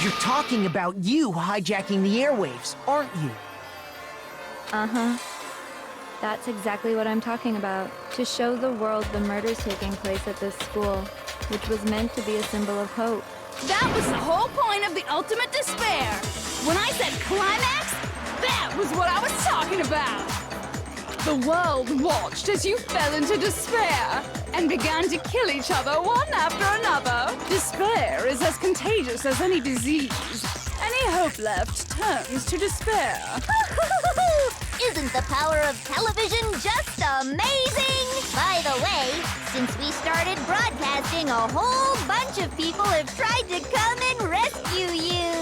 You're talking about you hijacking the airwaves, aren't you? Uh-huh. That's exactly what I'm talking about. To show the world the murders taking place at this school, which was meant to be a symbol of hope. That was the whole point of the ultimate despair. When I said climax, that was what I was talking about. The world watched as you fell into despair and began to kill each other one after another. Despair is as contagious as any disease. Any hope left turns to despair. Isn't the power of television just amazing? By the way, since we started broadcasting, a whole bunch of people have tried to come and rescue you.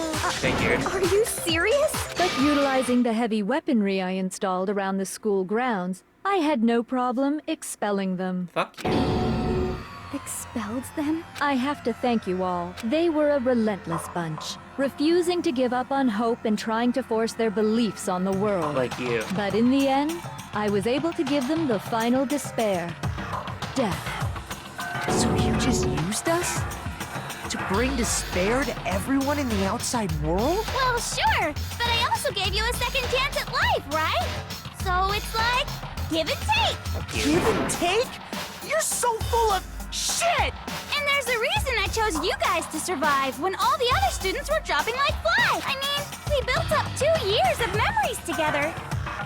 Figured. Are you serious? But utilizing the heavy weaponry I installed around the school grounds, I had no problem expelling them. Fuck you. Expelled them? I have to thank you all. They were a relentless bunch, refusing to give up on hope and trying to force their beliefs on the world. Like you. But in the end, I was able to give them the final despair. Death. So you just used us? To bring despair to everyone in the outside world? Well, sure, but I also gave you a second chance at life, right? So it's like, give and take. Fuck you. Give and take? You're so full of shit! And there's a reason I chose you guys to survive when all the other students were dropping like flies. I mean, we built up 2 years of memories together.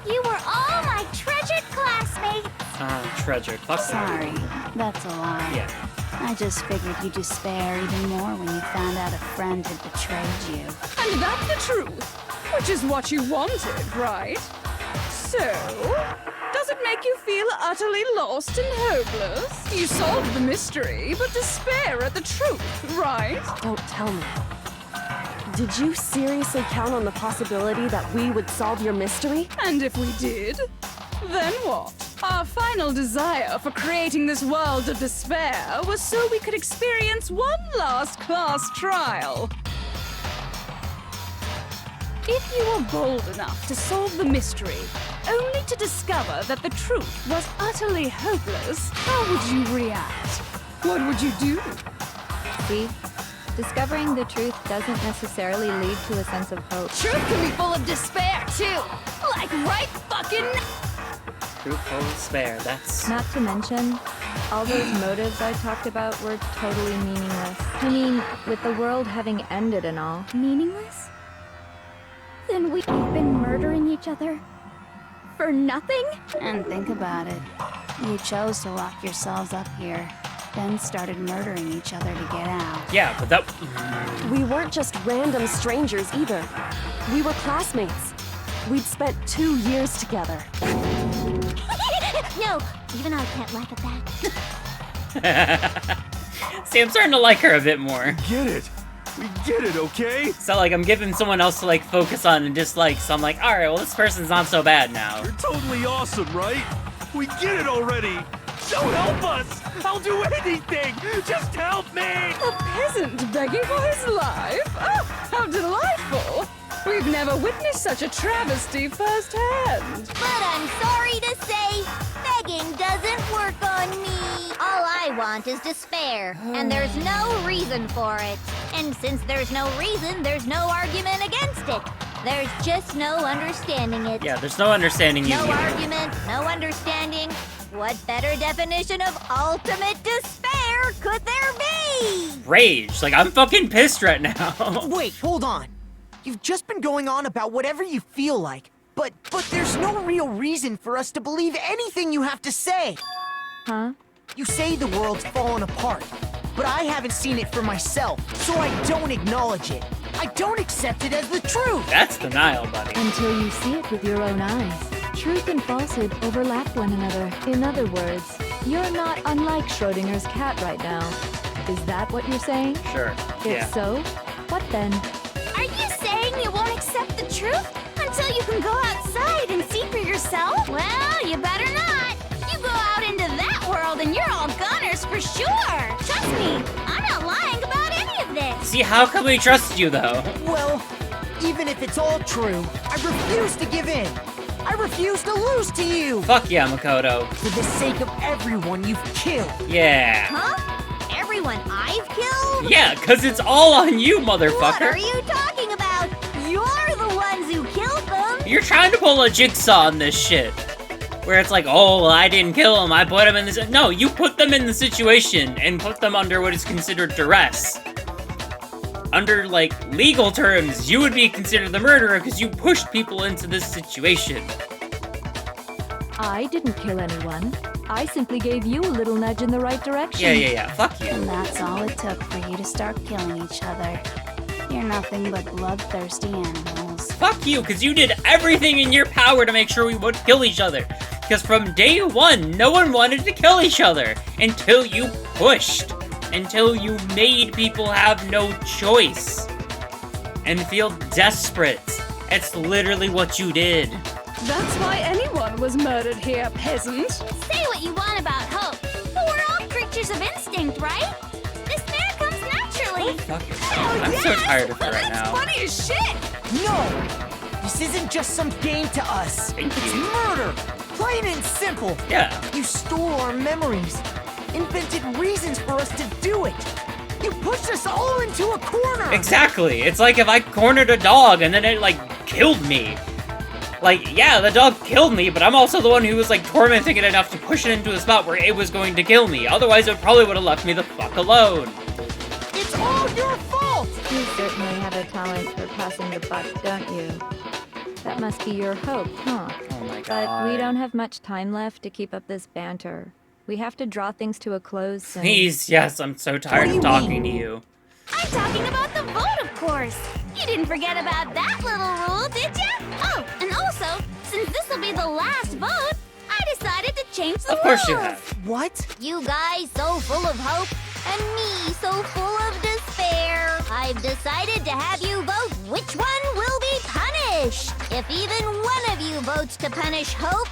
You were all my treasured classmates. Treasure. Fuck Sorry, that's a lie. Yeah. I just figured you'd despair even more when you found out a friend had betrayed you. And that's the truth, which is what you wanted, right? So, does it make you feel utterly lost and hopeless? You solved the mystery, but despair at the truth, right? Don't tell me. Did you seriously count on the possibility that we would solve your mystery? And if we did, then what? Our final desire for creating this world of despair was so we could experience one last class trial. If you were bold enough to solve the mystery, only to discover that the truth was utterly hopeless, how would you react? What would you do? See? Discovering the truth doesn't necessarily lead to a sense of hope. Truth can be full of despair, too. Like right fucking Truth full of despair. That's. Not to mention, all those motives I talked about were totally meaningless. I mean, with the world having ended and all. meaningless? Then we've been murdering each other for nothing? And think about it. You chose to lock yourselves up here, then started murdering each other to get out. Yeah, but that. We weren't just random strangers either. We were classmates. We'd spent 2 years together. No, even I can't laugh at that. See, I'm starting to like her a bit more. Get it? We get it, okay? So, like, I'm giving someone else to, like, focus on and dislike, so I'm like, alright, well, this person's not so bad now. You're totally awesome, right? We get it already! So help us! I'll do anything! Just help me! A peasant begging for his life? Oh, how delightful! We've never witnessed such a travesty firsthand. But I'm sorry to say, begging doesn't work on me. All I want is despair, and there's no reason for it. And since there's no reason, there's no argument against it. There's just no understanding it. Yeah, there's no understanding you. No either. argument, no understanding. What better definition of ultimate despair could there be? Rage. Like, I'm fucking pissed right now. Wait, hold on. You've just been going on about whatever you feel like, but there's no real reason for us to believe anything you have to say. Huh? You say the world's fallen apart, but I haven't seen it for myself, so I don't acknowledge it. I don't accept it as the truth. That's denial, buddy. Until you see it with your own eyes. Truth and falsehood overlap one another. In other words, you're not unlike Schrodinger's cat right now. Is that what you're saying? Sure. If Yeah. so, what then? Are you saying you won't accept the truth until you can go outside and see for yourself? Well, you better not. You go out into that world and you're all gunners for sure. Trust me, I'm not lying about any of this. See, how can we trust you, though? Well, Even if it's all true, I refuse to give in. I refuse to lose to you. Fuck yeah, Makoto. For the sake of everyone you've killed. Yeah. Huh? Everyone I've killed? Yeah, cause it's all on you, What motherfucker. are you talking about? You're the ones who killed them. You're trying to pull a jigsaw on this shit. Where it's like, oh, well, I didn't kill him, I put him in this. No, you put them in the situation and put them under what is considered duress. Under, like, legal terms, you would be considered the murderer because you pushed people into this situation. I didn't kill anyone. I simply gave you a little nudge in the right direction. Yeah. Fuck you. And that's all it took for you to start killing each other. You're nothing but bloodthirsty animals. Fuck you, because you did everything in your power to make sure we would kill each other. Because from day one, no one wanted to kill each other until you pushed. Until you made people have no choice. And feel desperate. It's literally what you did. That's why anyone was murdered here, peasant. Say what you want about hope, but we're all creatures of instinct, right? Despair comes naturally. Fuck yourself. I'm so tired of her right That's now. funny as shit. No! This isn't just some game to us. Thank It's you. murder! Plain and simple. Yeah. You stole our memories. Invented reasons for us to do it. You pushed us all into a corner. Exactly. It's like if I cornered a dog and then it, like, killed me. Like, yeah, the dog killed me, but I'm also the one who was, like, tormenting it enough to push it into a spot where it was going to kill me. Otherwise, it probably would have left me the fuck alone. It's all your fault. You certainly have a talent for passing the buck, don't you? That must be your hope, huh? Oh my god. But we don't have much time left to keep up this banter. We have to draw things to a close soon. Please, yes, I'm so tired of talking to you. I'm talking about the vote, of course. You didn't forget about that little rule, did you? Oh, and also, since this will be the last vote, I decided to change the Of course you rules. have. What? You guys so full of hope, and me so full of despair. I've decided to have you vote which one will be punished. If even one of you votes to punish Hope,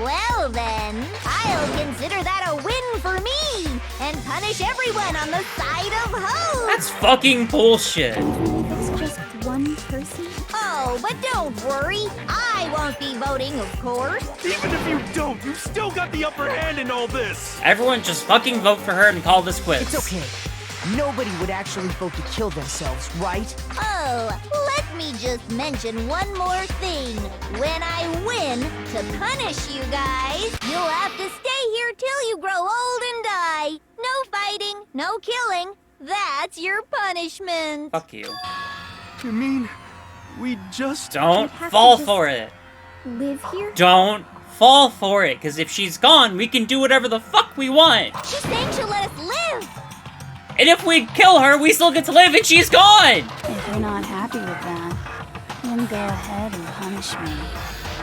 well then, I'll consider that a win for me, and punish everyone on the side of Hope. That's fucking bullshit. It's just one person? Oh, but don't worry, I won't be voting, of course. Even if you don't, you've still got the upper hand in all this. Everyone just fucking vote for her and call this quits. It's okay. Nobody would actually vote to kill themselves, right? Oh, let me just mention one more thing. When I win, to punish you guys, you'll have to stay here till you grow old and die. No fighting, no killing. That's your punishment. Fuck you. You mean we just... Don't have to fall just- for it. Live here? Don't fall for it, because if she's gone, we can do whatever the fuck we want. She's saying she'll let us live. And if we kill her, we still get to live and she's gone! If you're not happy with that, then go ahead and punish me.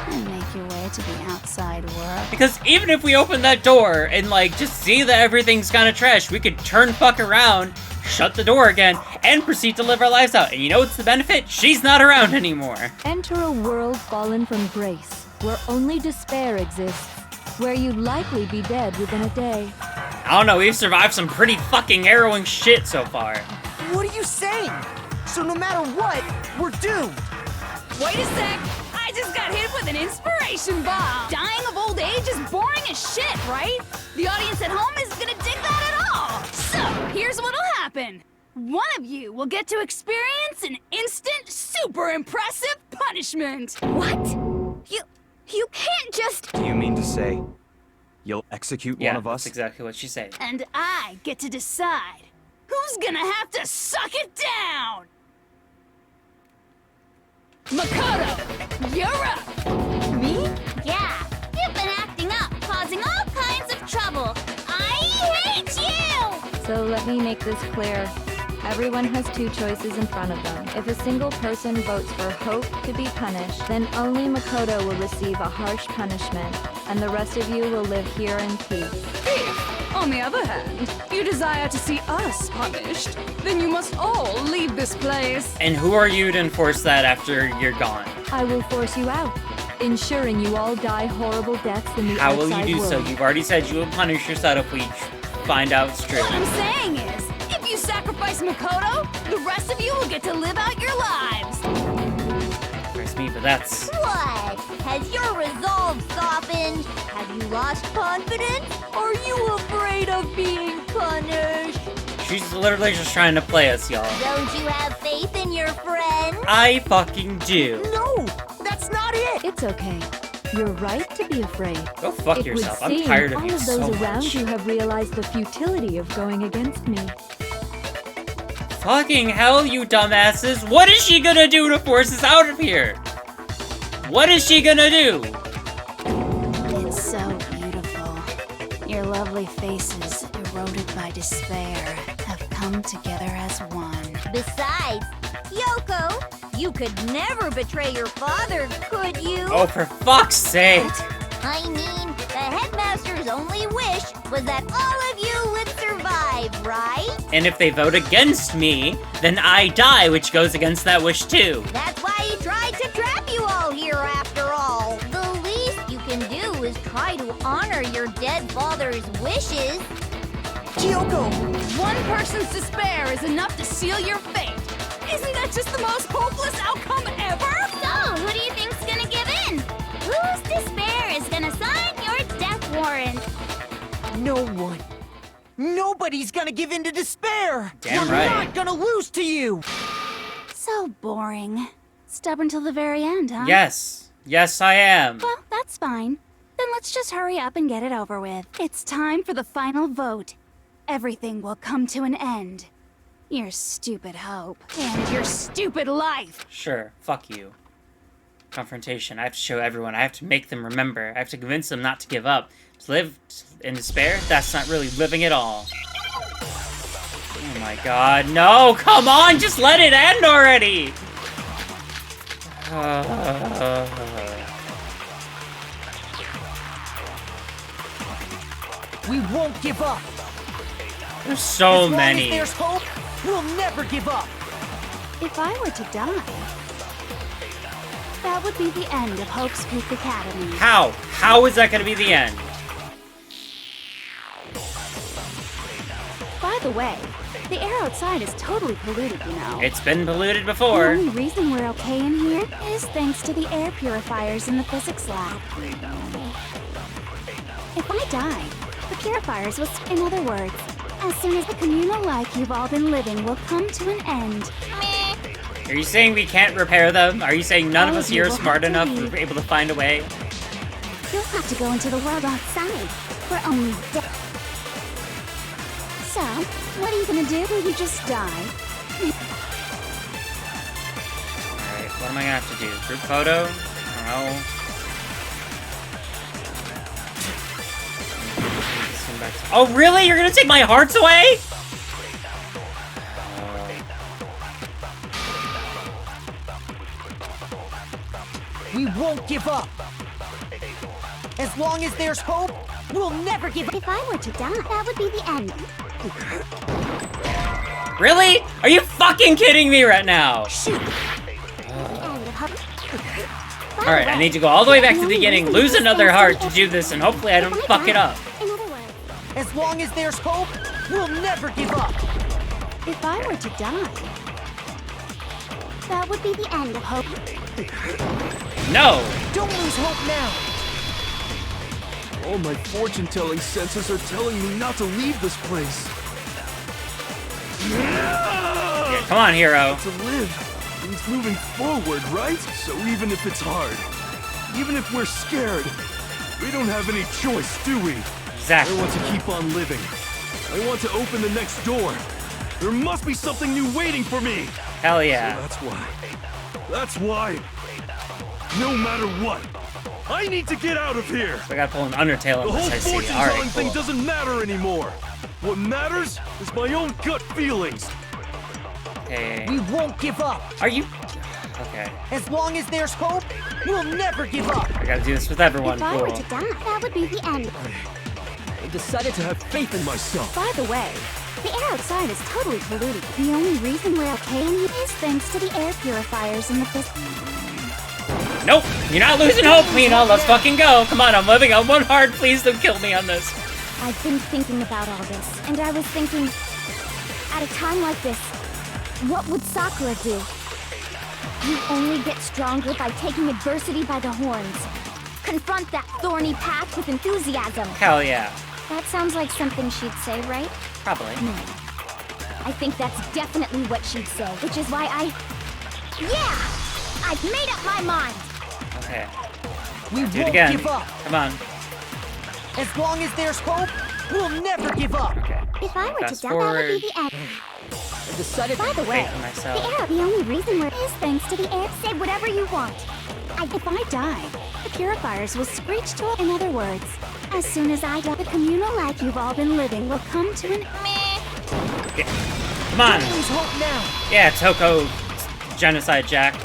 And make your way to the outside world. Because even if we open that door and, like, just see that everything's kind of trash, we could turn fuck around, shut the door again, and proceed to live our lives out. And you know what's the benefit? She's not around anymore. Enter a world fallen from grace, where only despair exists, where you'd likely be dead within a day. I don't know, we've survived some pretty fucking harrowing shit so far. What are you saying? So no matter what, we're doomed. Wait a sec. I just got hit with an inspiration bomb. Dying of old age is boring as shit, right? The audience at home isn't gonna dig that at all. So, here's what'll happen. One of you will get to experience an instant, super impressive punishment. What? You can't just... Do you mean to say you'll execute Yeah, one of us? that's exactly what she said. And I get to decide who's gonna have to suck it down. Makoto, you're up. Me? Yeah. You've been acting up, causing all kinds of trouble. I hate you! So let me make this clear. Everyone has two choices in front of them. If a single person votes for Hope to be punished, then only Makoto will receive a harsh punishment, and the rest of you will live here in peace. If, on the other hand, you desire to see us punished, then you must all leave this place. And who are you to enforce that after you're gone? I will force you out, ensuring you all die horrible deaths in the How will outside you do so? world. You've already said you will punish yourself if we find out it's true. What I'm saying is, if you sacrifice Makoto, the rest of you will get to live out your lives. against me, but that's... What? Has your resolve softened? Have you lost confidence? Are you afraid of being punished? She's literally just trying to play us, y'all. Don't you have faith in your friends? I fucking do. No, that's not it. It's okay. You're right to be afraid. Go fuck It yourself. would I'm seem tired of all you of so those around much. you have realized the futility of going against me. Fucking hell, you dumbasses! What is she gonna do to force us out of here? What is she gonna do? It's so beautiful. Your lovely faces, eroded by despair, have come together as one. Besides, Yoko, you could never betray your father, could you? Oh, for fuck's sake! I mean, the headmaster's only wish was that all of you would survive, right? And if they vote against me, then I die, which goes against that wish too. That's why he tried to trap you all here after all. The least you can do is try to honor your dead father's wishes. Kyoko, One person's despair is enough to seal your fate. Isn't that just the most hopeless outcome ever? So, who do you think's gonna give in? Whose despair is gonna sign your death warrant? no one. Nobody's gonna give in to despair. Damn We're right. not gonna lose to you. So boring. Stubborn till the very end, huh? Yes. Yes, I am. Well, that's fine. Then let's just hurry up and get it over with. It's time for the final vote. Everything will come to an end. Your stupid hope. And your stupid life. Sure, fuck you. Confrontation. I have to show everyone. I have to make them remember. I have to convince them not to give up. To live in despair? That's not really living at all. Oh my god, no! Come on! Just let it end already! We won't give up. There's so As long many. as there's hope, we'll never give up. If I were to die, that would be the end of Hope's Peak Academy. How? How is that gonna be the end? By the way, the air outside is totally polluted, you know. It's been polluted The before. only reason we're okay in here is thanks to the air purifiers in the physics lab. If I die, the purifiers will... In other words, as soon as the communal life you've all been living will come to an end. Are you saying we can't repair them? Are you saying none of All us of you here are will smart have to enough leave. to be able to find a way? You'll have to go into the world outside. We're only dead. So, what are you gonna do? Will you just die? Alright, what am I gonna have to do? Group photo? I don't know. Oh, really? You're gonna take my hearts away? We won't give up. As long as there's hope, we'll never give up. If I were to die, that would be the end. Really? Are you fucking kidding me right now? Shoot. Alright, I need to go all the way back to the beginning, lose another heart to do this, and hopefully I don't fuck it up. In other words, As long as there's hope, we'll never give up. If I were to die, that would be the end of hope. No! Don't lose hope now. All my fortune-telling senses are telling me not to leave this place. Yeah, come on, hero. To live means moving forward, right? So even if it's hard, even if we're scared, we don't have any choice, do we? Exactly. I want to keep on living. I want to open the next door. There must be something new waiting for me. Hell yeah. So that's why. No matter what, I need to get out of here. So I gotta pull an Undertale The on whole this, I see. fortune-telling Alright, thing cool. doesn't matter anymore. What matters is my own gut feelings. Okay. We won't give up. Are you... Okay. As long as there's hope, we'll never give up. I gotta do this with everyone. If I were Cool. to die, that would be the end. I decided to have faith in myself. by the way, the air outside is totally polluted. The only reason we're okay in here is thanks to the air purifiers in the physics. Nope! You're not losing hope, Lena! Let's fucking go! Come on, I'm living on one heart. Please don't kill me on this. I've been thinking about all this, and I was thinking, at a time like this, what would Sakura do? You only get stronger by taking adversity by the horns. Confront that thorny path with enthusiasm. Hell yeah. That sounds like something she'd say, right? Probably. No. I think that's definitely what she'd say, which is why Yeah! I've made up my mind! Okay. We Do it won't again. give up. Come on. As long as there's hope, we'll never give up. Okay. If I were Fast to doubt, that would be forward. the end. The sudden By the way, Wait for myself. the air, the only reason we're is thanks to the air. Say whatever you want. If I die, the purifiers will screech to it. In other words, as soon as I die, the communal life you've all been living will come to an meh. Yeah. Come on. Don't lose hope now. Yeah, Toko. Genocide Jack.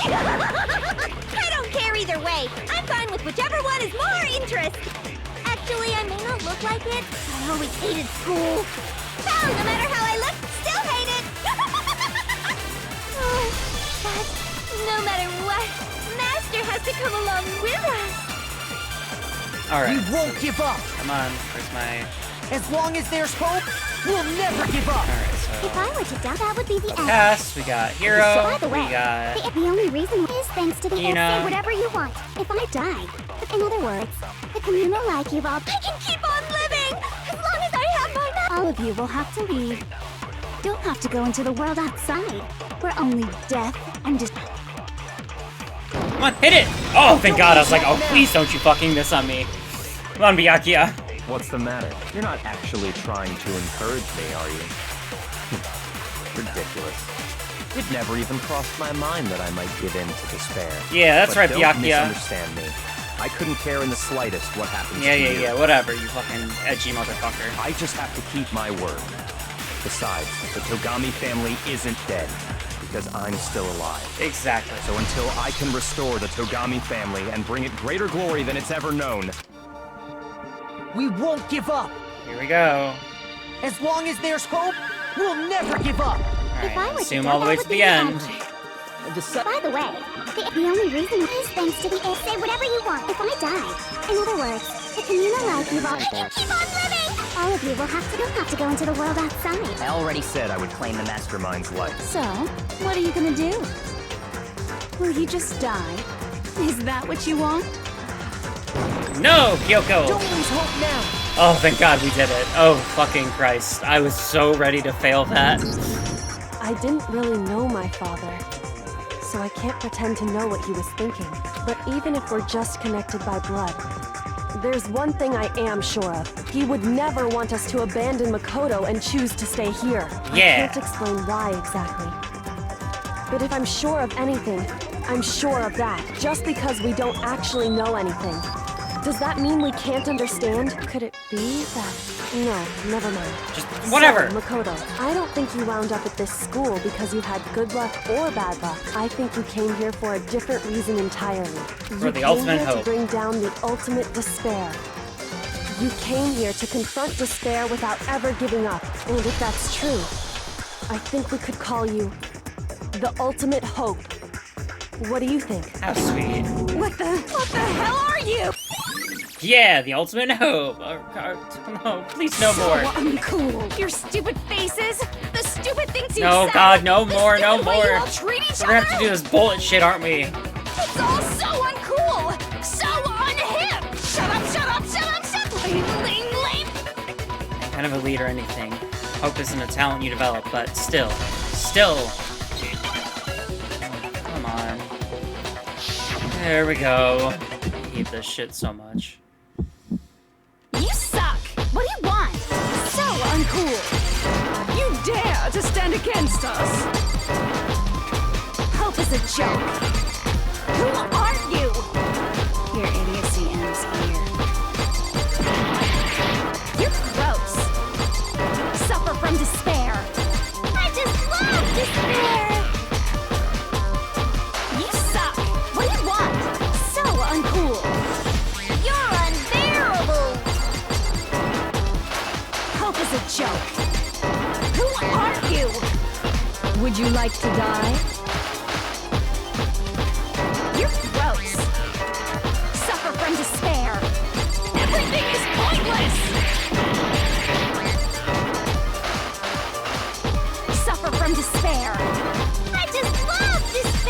I don't care either way. I'm fine with whichever one is more interest. Actually, I may not look like it, but I always hated school. Hell, no matter how I look, still hate it. Oh, but no matter what, Master has to come along with us. Alright. We won't give up. Come on. Where's my... As long as there's hope, we'll never give up. Alright, If so... I were to doubt, that would be the end. Pass. We got Hero. By the way, We got... the only reason is thanks to the air. Ina. Say whatever you want. If I die, in other words, the communal life you've all... I can keep on living as long as I have my... All of you will have to leave. Don't have to go into the world outside, where only death and just... Come on, hit it! Oh, thank God. I was like, oh, please don't you fucking miss on me. Come on, Byakuya. What's the matter? You're not actually trying to encourage me, are you? Ridiculous. It never even crossed my mind that I might give in to despair. Yeah, that's But right, don't Byakuya. misunderstand me. I couldn't care in the slightest what happens Yeah, to you. yeah, whatever, you fucking edgy motherfucker. I just have to keep my word. Besides, the Togami family isn't dead, because I'm still alive. Exactly. So until I can restore the Togami family and bring it greater glory than it's ever known, We won't give up. Here we go. As long as there's hope, we'll never give up. If I Alright, were to assume doubt, all the way that to would the be end. By the way, the only reason is thanks to the air. Say whatever you want. If I die, in other words, the communal life you've all... I can keep on living! All of you will have to... Don't have to go into the world outside. I already said I would claim the Mastermind's life. So, what are you gonna do? Will you just die? Is that what you want? No, Kyoko! Don't lose hope now. Oh, thank God we did it. Oh, fucking Christ. I was so ready to fail that. I didn't really know my father, so I can't pretend to know what he was thinking. But even if we're just connected by blood, there's one thing I am sure of. He would never want us to abandon Makoto and choose to stay here. Yeah. I can't explain why exactly. But if I'm sure of anything, I'm sure of that. Just because we don't actually know anything. Does that mean we can't understand? Could it be that... No, never mind. Just whatever. So, Makoto, I don't think you wound up at this school because you had good luck or bad luck. I think you came here for a different reason entirely. You the came ultimate here hope. to bring down the ultimate despair. You came here to confront despair without ever giving up. And if that's true, I think we could call you the ultimate hope. What do you think? How sweet. What the hell are you? Yeah, the ultimate hope. No, please, no more. So uncool. Your stupid faces, the stupid things you No, say, God, no the more, no stupid way more. you all treat each We're gonna have other. to do this bullet shit, aren't we? It's all so uncool, so unhip. Shut up, shut up, shut up, shut up. Lame. Kind of a lead or anything. Hope isn't a talent you develop, but still. Come on. There we go. I hate this shit so much. You suck. What do you want? So uncool. You dare to stand against us? Hope is a joke. Who are you? Your idiocy ends here. You're gross. Suffer from despair. I just love despair. You suck. What do you want? So uncool. You're unbearable. Hope is a joke. Who are you? Would you like to die? You're gross. Suffer from despair. Everything is pointless. Suffer from despair. I just love despair.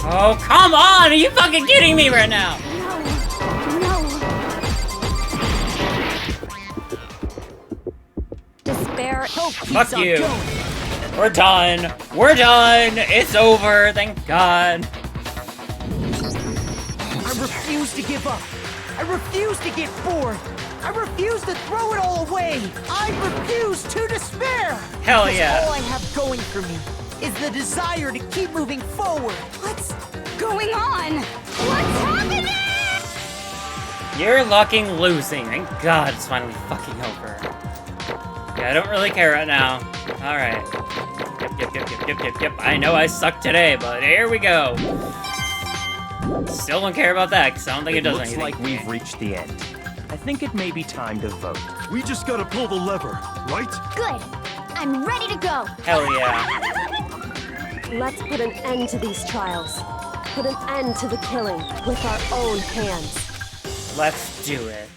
Oh, come on! Are you fucking kidding me right now? Despair. Fuck you. We're done. We're done. It's over. Thank God. I refuse to give up. I refuse to get bored. I refuse to throw it all away. I refuse to despair. Hell Because yeah. all I have going for me is the desire to keep moving forward. What's going on? What's happening? You're lucky losing. Thank God it's finally fucking over. Yeah, I don't really care right now. Alright. Yep. I know I suck today, but here we go. Still don't care about that, because I don't think it does Looks anything. like we've reached the end. I think it may be time to vote. We just gotta pull the lever, right? Good. I'm ready to go. Hell yeah. Let's put an end to these trials. Put an end to the killing with our own hands. Let's do it.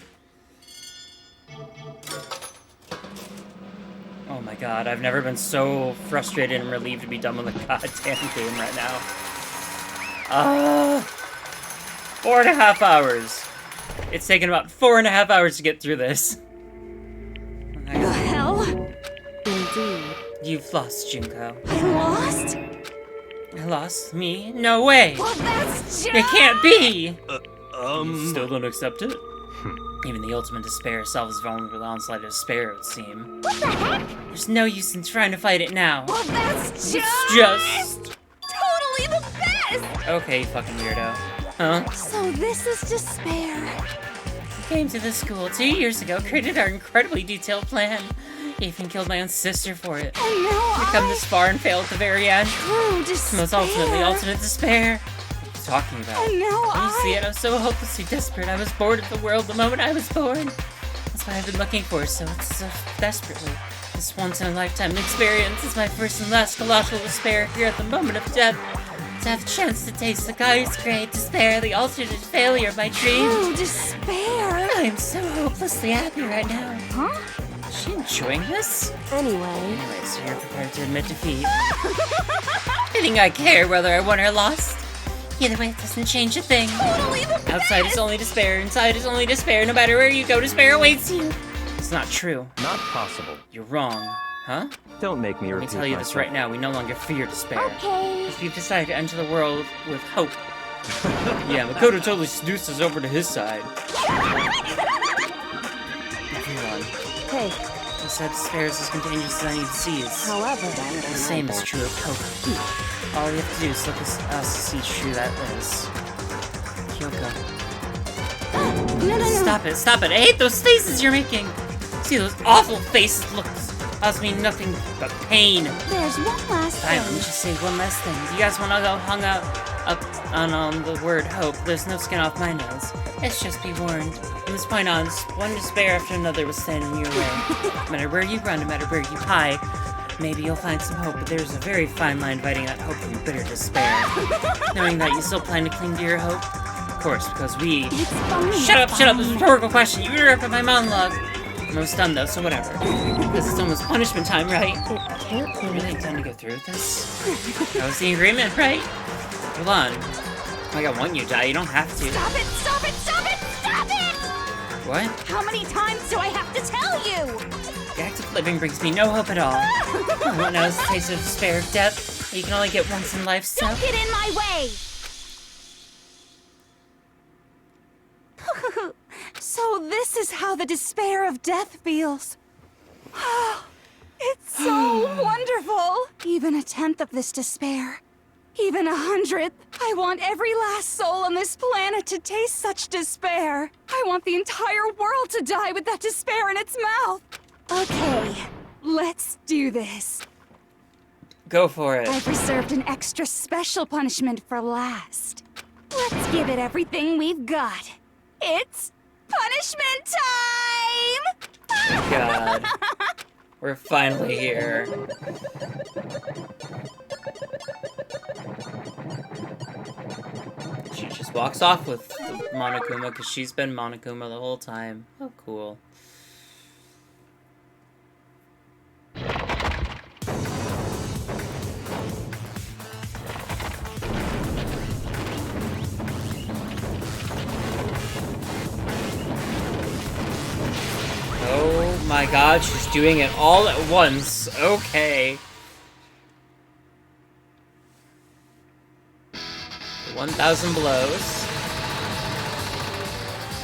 Oh my God, I've never been so frustrated and relieved to be done with a goddamn game right now. 4.5 hours. It's taken about 4.5 hours to get through this. The hell? Indeed. You've lost, Junko. I lost? I lost? Me? No way! Well, that's just... It can't be! You still don't accept it? Even the ultimate despair itself is vulnerable to the onslaught of despair, it would seem. What the heck? There's no use in trying to fight it now. Well, that's Just... totally the best! Okay, fucking weirdo. Huh? So this is despair. Came to the school 2 years ago, created our incredibly detailed plan. Even killed my own sister for it. And now We come this far and fail at the very end. True despair. Most ultimately ultimate despair. What are you talking about? And now When you see it, I was so hopelessly desperate. I was bored of the world the moment I was born. That's what I've been looking for so desperately. This once-in-a-lifetime experience is my first and last colossal despair here at the moment of death. To have a chance to taste the God's great despair, the alternate failure of my dreams. True despair. I am so hopelessly happy right now. Huh? Is she enjoying this? Anyway, So you're prepared to admit defeat. I think I care whether I won or lost. Either way, it doesn't change a thing. Totally the best. Outside is only despair, inside is only despair. No matter where you go, despair awaits you. It's not true. Not possible. You're wrong. Huh? Don't make me Let me repeat tell you this myself. right now, we no longer fear despair. Okay. Because we've decided to enter the world with hope. Yeah, Makoto totally seduced us over to his side. Everyone. hey, He said despair is as contagious as any disease. however, The same is true of Kyoko. All we have to do is look at us to see true that is. Kyoko. No. Stop it, stop it. I hate those faces you're making. See those awful faces cause me nothing but pain. There's one last Fine, let me thing. just say one last thing. You guys want to go hung up on the word hope? There's no skin off my nose. Let's just be warned. From this point on, one despair after another will stand in your way. No matter where you run, no matter where you hide, maybe you'll find some hope, but there's a very fine line dividing that hope from bitter despair. Knowing that you still plan to cling to your hope? Of course, because we... It's fine. Shut up, it's a rhetorical question. You interrupted my monologue. I'm almost done though, so whatever. Because it's almost punishment time, right? it can't You be. really intend to go through with this? That was the agreement, right? Hold on. Like I want you to die, you don't have to. Stop it! Stop it! Stop it! Stop it! What? How many times do I have to tell you? The act of living brings me no hope at all. Everyone knows the taste of despair of death. You can only get once in life, so... Don't get in my way! So this is how the despair of death feels. It's so wonderful. Even a tenth of this despair. Even 100th. I want every last soul on this planet to taste such despair. I want the entire world to die with that despair in its mouth. Okay, let's do this. Go for it. I've reserved an extra special punishment for last. Let's give it everything we've got. It's punishment time! God. We're finally here. She just walks off with Monokuma because she's been Monokuma the whole time. Oh, cool. my god, she's doing it all at once. Okay. 1,000 blows.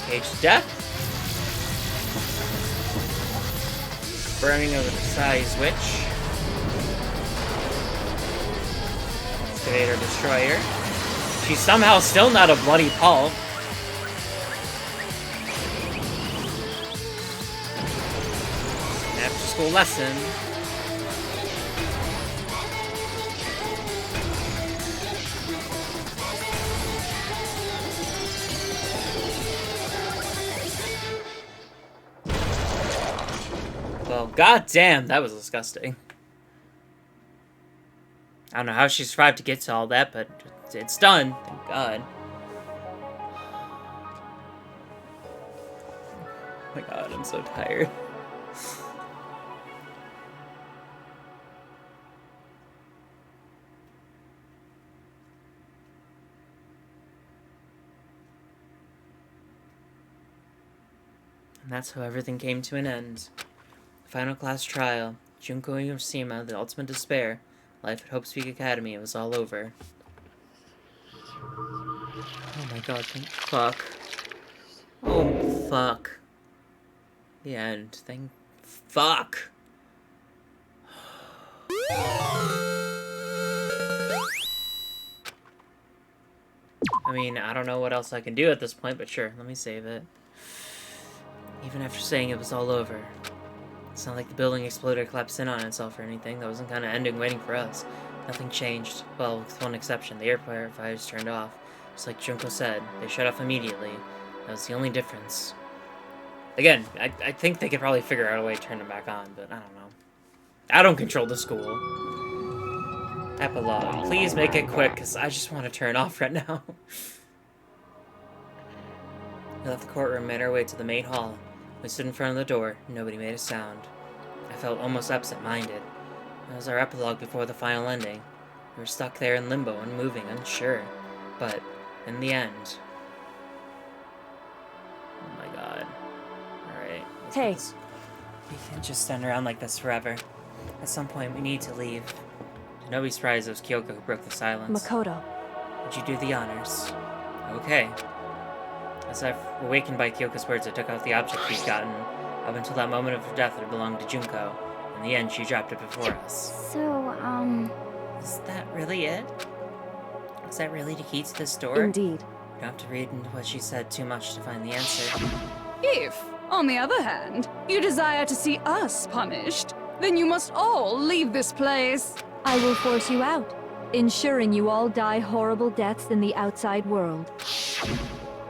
Cage to death. Burning of the Versailles Witch. Excavator Destroyer. She's somehow still not a bloody pulp. After school lesson. Well, goddamn, that was disgusting. I don't know how she survived to get to all that, but it's done. Thank God. Oh my god, I'm so tired. And that's how everything came to an end. Final class trial. Junko Yoshima, the ultimate despair. Life at Hope's Peak Academy. It was all over. Oh my god, thank fuck. Oh, fuck. The end. Thank fuck. I mean, I don't know what else I can do at this point, but sure, let me save it. Even after saying it was all over. It's not like the building exploded or collapsed in on itself or anything. That wasn't kind of ending waiting for us. Nothing changed. Well, with one exception. The air purifiers turned off. Just like Junko said, they shut off immediately. That was the only difference. Again, I think they could probably figure out a way to turn them back on, but I don't know. I don't control the school. Epilogue. Please make it quick, because I just want to turn off right now. We left the courtroom, made our way to the main hall. We stood in front of the door. Nobody made a sound. I felt almost absent-minded. It was our epilogue before the final ending. We were stuck there in limbo, unmoving, unsure. But, in the end... Oh my god. Alright. Hey. We can't just stand around like this forever. At some point, we need to leave. To nobody's surprise, it was Kyoko who broke the silence. Makoto. Would you do the honors? Okay. As I awakened by Kyoko's words, I took out the object we'd gotten. Up until that moment of her death, it belonged to Junko. In the end, she dropped it before us. So, Is that really it? Is that really the key to this door? Indeed. You don't have to read into what she said too much to find the answer. If, on the other hand, you desire to see us punished, then you must all leave this place. I will force you out, ensuring you all die horrible deaths in the outside world.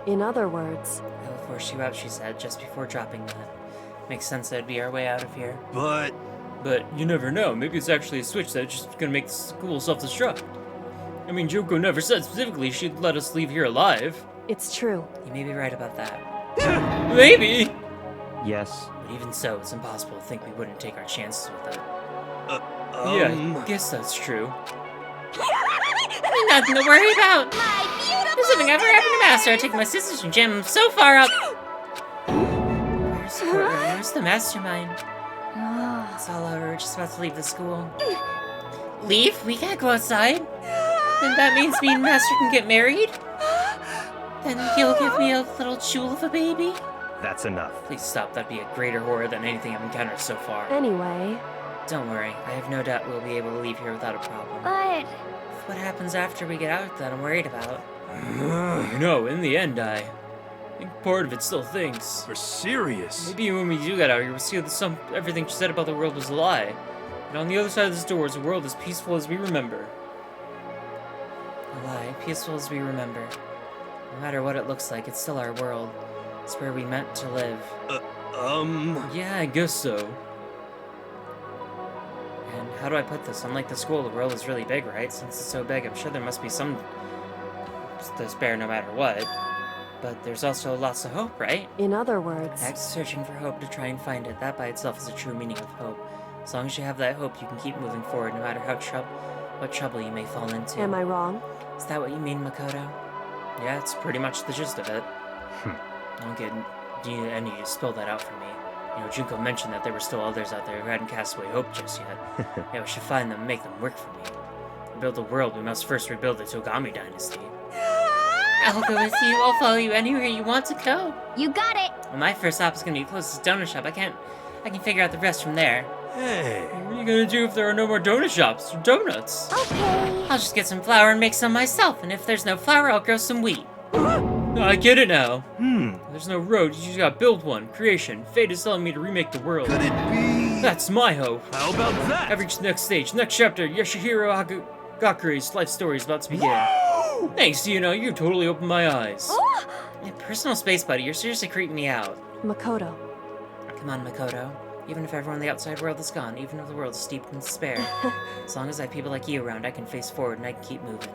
In other words, I will force you out, she said, just before dropping that. Makes sense that'd be our way out of here. But you never know. Maybe it's actually a switch that's just gonna make the school self-destruct. I mean, Junko never said specifically she'd let us leave here alive. it's true. You may be right about that. Maybe! Yes. But even so, it's impossible to think we wouldn't take our chances with it. yeah, I guess that's true. Nothing to worry about. If something ever happened to Master, I'd take my sisters and jam them so far up. Where's the mastermind? It's all over. We're just about to leave the school. Leave? We can't go outside. Then that means me and Master can get married? Then you'll give me a little jewel of a baby? That's enough. Please stop. That'd be a greater horror than anything I've encountered so far. Anyway, Don't worry. I have no doubt we'll be able to leave here without a problem. But What happens after we get out that I'm worried about? You know, in the end, I think part of it still thinks. we're serious. Maybe when we do get out here, we'll see that everything she said about the world was a lie. And on the other side of this door is a world as peaceful as we remember. A lie, peaceful as we remember. No matter what it looks like, it's still our world. It's where we meant to live. Yeah, I guess so. And how do I put this? Unlike the school, the world is really big, right? Since it's so big, I'm sure there must be some despair no matter what. But there's also lots of hope, right? in other words, Act searching for hope to try and find it. That by itself is the true meaning of hope. As long as you have that hope, you can keep moving forward, no matter what trouble you may fall into. am I wrong? Is that what you mean, Makoto? Yeah, it's pretty much the gist of it. I need you to spell that out for me. You know, Junko mentioned that there were still others out there who hadn't cast away hope just yet. Yeah, we should find them and make them work for me. To build the world, we must first rebuild the Togami dynasty. I'll go with you. I'll follow you anywhere you want to go. You got it. Well, my first stop is gonna be closest donut shop. I can figure out the rest from there. Hey. What are you gonna do if there are no more donut shops or donuts? Okay. I'll just get some flour and make some myself, and if there's no flour, I'll grow some wheat. Oh, I get it now. There's no road, you just gotta build one. Creation. Fate is telling me to remake the world. Could it be? That's my hope. How about that? I've reached the next stage, next chapter. Yoshihiro Gakure's life story is about to begin. Whoa! Thanks, you totally opened my eyes. Oh! Yeah, personal space, buddy, you're seriously creeping me out. Makoto. Come on, Makoto. Even if everyone in the outside world is gone, even if the world is steeped in despair, as long as I have people like you around, I can face forward and I can keep moving.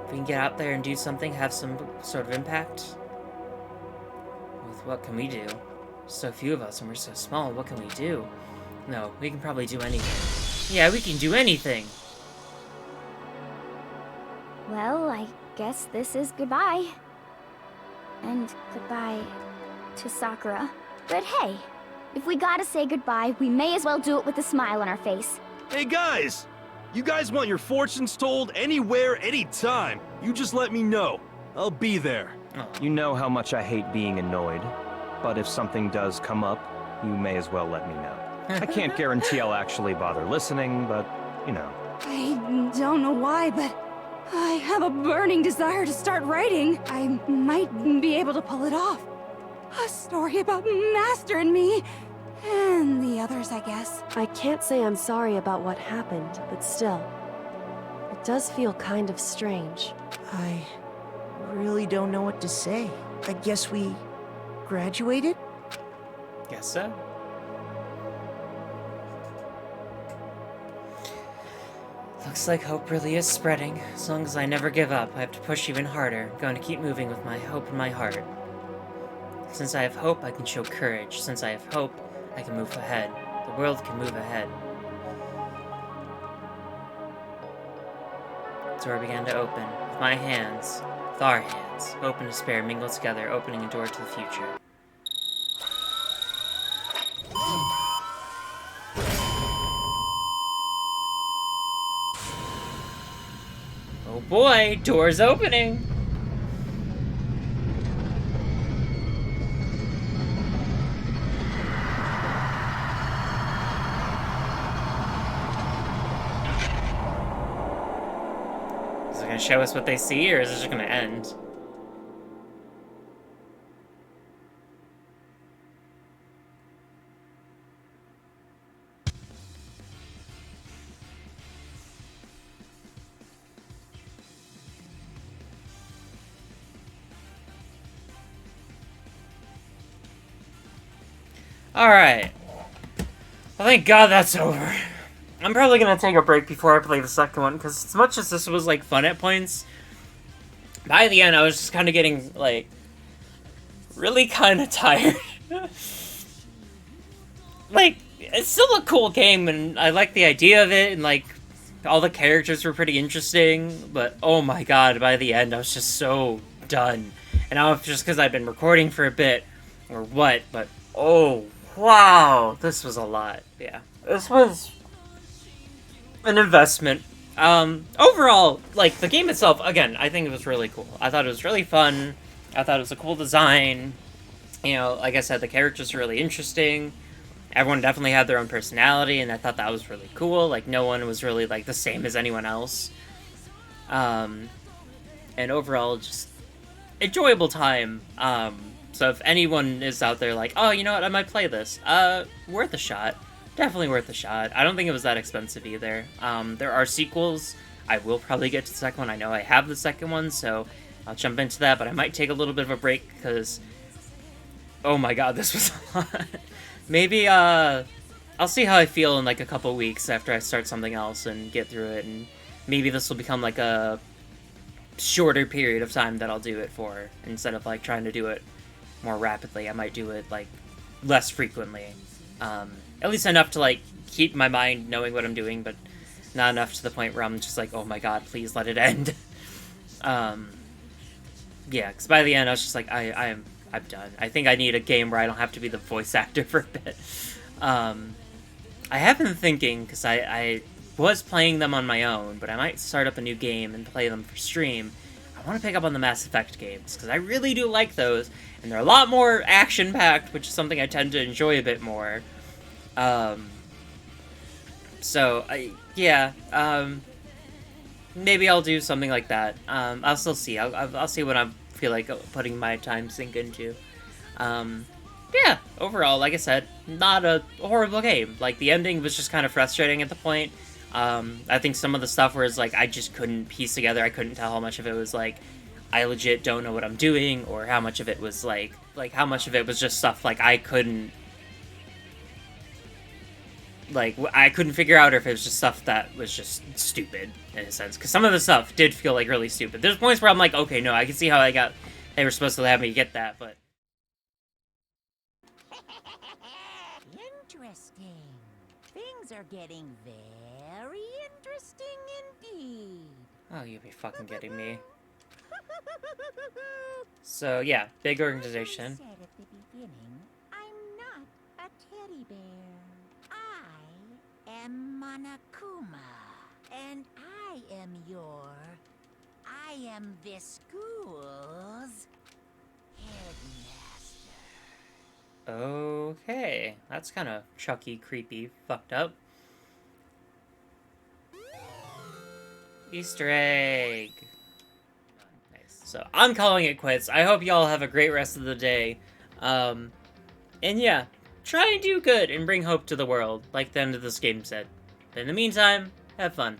If we can get out there and do something, have some sort of impact, with what can we do? So few of us and we're so small, what can we do? No, we can probably do anything. Yeah, we can do anything! Well, I guess this is goodbye. And goodbye to Sakura. But hey, if we gotta say goodbye, we may as well do it with a smile on our face. Hey guys! You guys want your fortunes told anywhere, anytime. You just let me know. I'll be there. You know how much I hate being annoyed, but if something does come up, you may as well let me know. I can't guarantee I'll actually bother listening, but, you know. I don't know why, but I have a burning desire to start writing. I might be able to pull it off. A story about Master and me. And the others, I guess. I can't say I'm sorry about what happened, but still. It does feel kind of strange. I really don't know what to say. I guess we graduated? Guess so. Looks like hope really is spreading. As long as I never give up, I have to push even harder. I'm going to keep moving with my hope in my heart. Since I have hope, I can show courage. Since I have hope, I can move ahead. The world can move ahead. The door began to open. With my hands, with our hands, hope and despair mingled together, opening a door to the future. Oh boy, door's opening! Is it gonna show us what they see, or is it just gonna end? Alright. Well, thank God that's over. I'm probably gonna take a break before I play the second one, because as much as this was, like, fun at points, by the end I was just kind of getting, like, really kind of tired. Like, it's still a cool game, and I like the idea of it, and, like, all the characters were pretty interesting, but oh my God, by the end I was just so done. And I don't know if just because I've been recording for a bit, or what, but oh, wow, this was a lot. Yeah, this was an investment. Overall, like, the game itself, again, I think it was really cool. I thought it was really fun. I thought it was a cool design. You know, like I said, the characters are really interesting. Everyone definitely had their own personality, and I thought that was really cool. Like, no one was really, like, the same as anyone else. And overall, just enjoyable time. So if anyone is out there like, oh, you know what, I might play this, worth a shot. Definitely worth a shot. I don't think it was that expensive either. There are sequels. I will probably get to the second one. I know I have the second one, so I'll jump into that, but I might take a little bit of a break because, oh my God, this was a lot. Maybe, I'll see how I feel in like a couple weeks after I start something else and get through it, and maybe this will become like a shorter period of time that I'll do it for, instead of like trying to do it more rapidly. I might do it like less frequently. At least enough to like keep my mind knowing what I'm doing, but not enough to the point where I'm just like, oh my God, please let it end. Yeah, because by the end I was just like, I am I'm done. I think I need a game where I don't have to be the voice actor for a bit. I have been thinking, because I was playing them on my own, but I might start up a new game and play them for stream. I want to pick up on the Mass Effect games, because I really do like those, and they're a lot more action-packed, which is something I tend to enjoy a bit more. Maybe I'll do something like that. I'll still see. I'll see what I feel like putting my time sink into. Yeah, overall, like I said, not a horrible game. Like, the ending was just kind of frustrating at the point. I think some of the stuff where it's like, I just couldn't piece together, I couldn't tell how much of it was like, I legit don't know what I'm doing, or how much of it was like how much of it was just stuff like I couldn't figure out, or if it was just stuff that was just stupid, in a sense. Because some of the stuff did feel like really stupid. There's points where I'm like, okay, no, I can see how they were supposed to have me get that, but... Interesting. Things are getting very interesting indeed. Oh, you be fucking kidding me. So, yeah, big organization. Said at the beginning, I'm not a teddy bear. I am Monokuma, and I am this school's headmaster. Okay, that's kind of Chucky, creepy, fucked up. Easter egg. Nice. So I'm calling it quits. I hope y'all have a great rest of the day. And yeah, try and do good and bring hope to the world, like the end of this game said. But in the meantime, have fun.